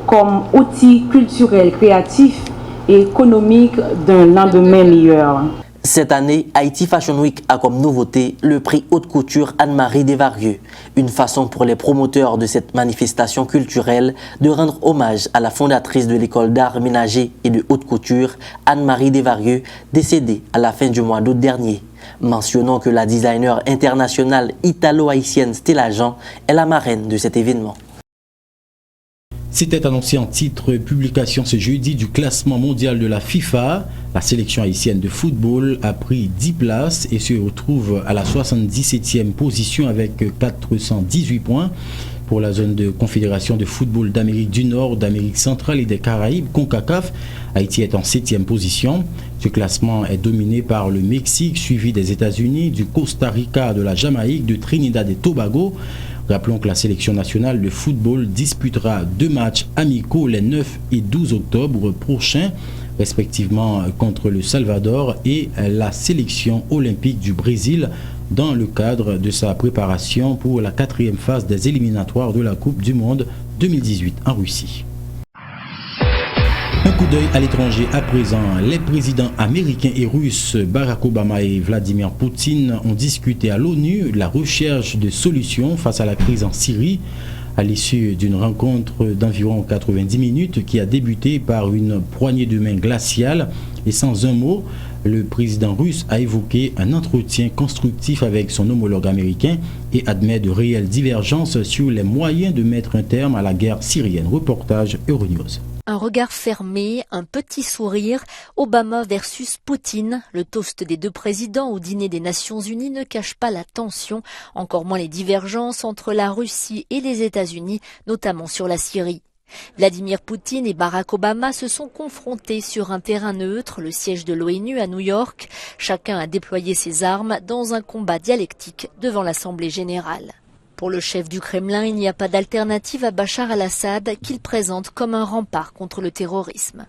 [SPEAKER 7] comme outil culturel, créatif et économique d'un lendemain meilleur.
[SPEAKER 4] Cette année, Haïti Fashion Week a comme nouveauté le prix haute couture Anne-Marie Desvarieux, une façon pour les promoteurs de cette manifestation culturelle de rendre hommage à la fondatrice de l'école d'art ménager et de haute couture, Anne-Marie Desvarieux, décédée à la fin du mois d'août dernier. Mentionnons que la designer internationale italo-haïtienne Stella Jean est la marraine de cet événement.
[SPEAKER 1] C'était annoncé en titre publication ce jeudi du classement mondial de la FIFA. La sélection haïtienne de football a pris 10 places et se retrouve à la 77e position avec 418 points. Pour la zone de confédération de football d'Amérique du Nord, d'Amérique centrale et des Caraïbes, CONCACAF, Haïti est en 7e position. Ce classement est dominé par le Mexique, suivi des États-Unis, du Costa Rica, de la Jamaïque, de Trinidad et Tobago. Rappelons que la sélection nationale de football disputera 2 matchs amicaux les 9 et 12 octobre prochains, respectivement contre le Salvador et la sélection olympique du Brésil dans le cadre de sa préparation pour la 4e phase des éliminatoires de la Coupe du Monde 2018 en Russie. Un coup d'œil à l'étranger à présent. Les présidents américains et russes Barack Obama et Vladimir Poutine ont discuté à l'ONU de la recherche de solutions face à la crise en Syrie à l'issue d'une rencontre d'environ 90 minutes qui a débuté par une poignée de main glaciale et sans un mot. Le président russe a évoqué un entretien constructif avec son homologue américain et admet de réelles divergences sur les moyens de mettre un terme à la guerre syrienne. Reportage Euronews.
[SPEAKER 8] Un regard fermé, un petit sourire, Obama versus Poutine. Le toast des 2 présidents au dîner des Nations Unies ne cache pas la tension, encore moins les divergences entre la Russie et les États-Unis, notamment sur la Syrie. Vladimir Poutine et Barack Obama se sont confrontés sur un terrain neutre, le siège de l'ONU à New York. Chacun a déployé ses armes dans un combat dialectique devant l'Assemblée générale. Pour le chef du Kremlin, il n'y a pas d'alternative à Bachar al-Assad qu'il présente comme un rempart contre le terrorisme.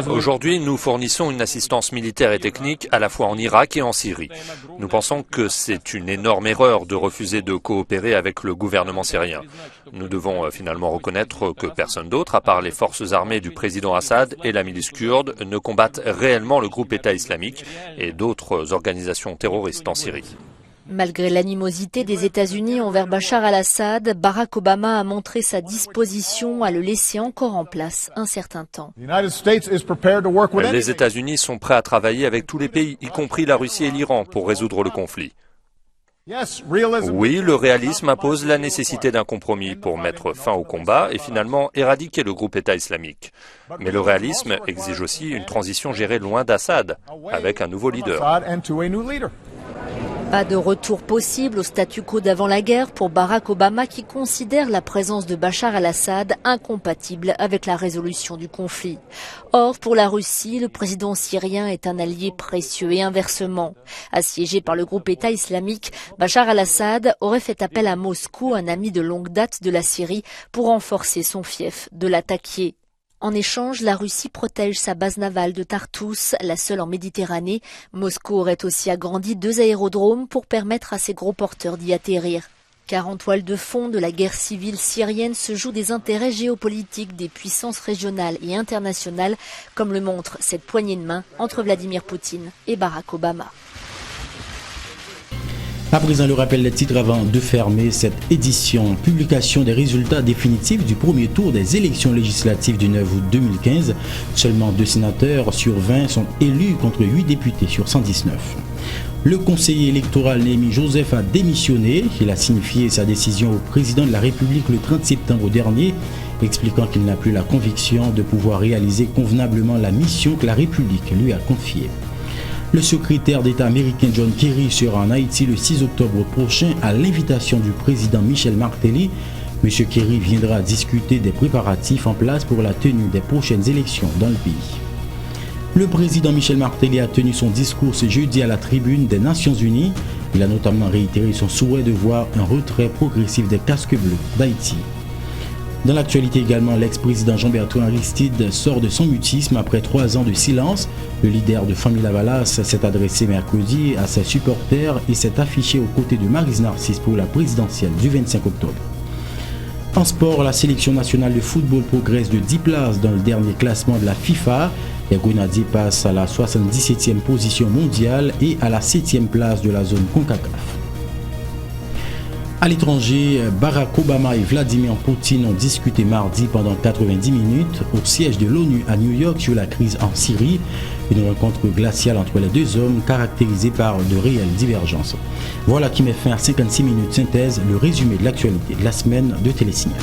[SPEAKER 11] Aujourd'hui, nous fournissons une assistance militaire et technique à la fois en Irak et en Syrie. Nous pensons que c'est une énorme erreur de refuser de coopérer avec le gouvernement syrien. Nous devons finalement reconnaître que personne d'autre, à part les forces armées du président Assad et la milice kurde, ne combattent réellement le groupe État islamique et d'autres organisations terroristes en Syrie.
[SPEAKER 8] Malgré l'animosité des États-Unis envers Bachar al-Assad, Barack Obama a montré sa disposition à le laisser encore en place un certain temps.
[SPEAKER 11] Les États-Unis sont prêts à travailler avec tous les pays, y compris la Russie et l'Iran, pour résoudre le conflit. Oui, le réalisme impose la nécessité d'un compromis pour mettre fin au combat et finalement éradiquer le groupe État islamique. Mais le réalisme exige aussi une transition gérée loin d'Assad, avec un nouveau leader.
[SPEAKER 8] Pas de retour possible au statu quo d'avant la guerre pour Barack Obama qui considère la présence de Bachar al-Assad incompatible avec la résolution du conflit. Or, pour la Russie, le président syrien est un allié précieux et inversement. Assiégé par le groupe État islamique, Bachar al-Assad aurait fait appel à Moscou, un ami de longue date de la Syrie, pour renforcer son fief de l'attaquer. En échange, la Russie protège sa base navale de Tartous, la seule en Méditerranée. Moscou aurait aussi agrandi 2 aérodromes pour permettre à ses gros porteurs d'y atterrir. Car en toile de fond de la guerre civile syrienne se jouent des intérêts géopolitiques des puissances régionales et internationales, comme le montre cette poignée de main entre Vladimir Poutine et Barack Obama.
[SPEAKER 1] À présent, le rappel des titres avant de fermer cette édition. Publication des résultats définitifs du premier tour des élections législatives du 9 août 2015. Seulement 2 sénateurs sur 20 sont élus contre 8 députés sur 119. Le conseiller électoral Néhémie Joseph a démissionné. Il a signifié sa décision au président de la République le 30 septembre dernier, expliquant qu'il n'a plus la conviction de pouvoir réaliser convenablement la mission que la République lui a confiée. Le secrétaire d'État américain John Kerry sera en Haïti le 6 octobre prochain à l'invitation du président Michel Martelly. M. Kerry viendra discuter des préparatifs en place pour la tenue des prochaines élections dans le pays. Le président Michel Martelly a tenu son discours ce jeudi à la tribune des Nations Unies. Il a notamment réitéré son souhait de voir un retrait progressif des casques bleus d'Haïti. Dans l'actualité également, l'ex-président Jean-Bertrand Aristide sort de son mutisme après 3 ans de silence. Le leader de Famille Lavalas s'est adressé mercredi à ses supporters et s'est affiché aux côtés de Maryse Narcisse pour la présidentielle du 25 octobre. En sport, la sélection nationale de football progresse de 10 places dans le dernier classement de la FIFA. Les Grenadiers passent à la 77e position mondiale et à la 7e place de la zone CONCACAF. À l'étranger, Barack Obama et Vladimir Poutine ont discuté mardi pendant 90 minutes au siège de l'ONU à New York sur la crise en Syrie. Une rencontre glaciale entre les deux hommes caractérisée par de réelles divergences. Voilà qui met fin à 56 minutes synthèse, le résumé de l'actualité de la semaine de Télésignal.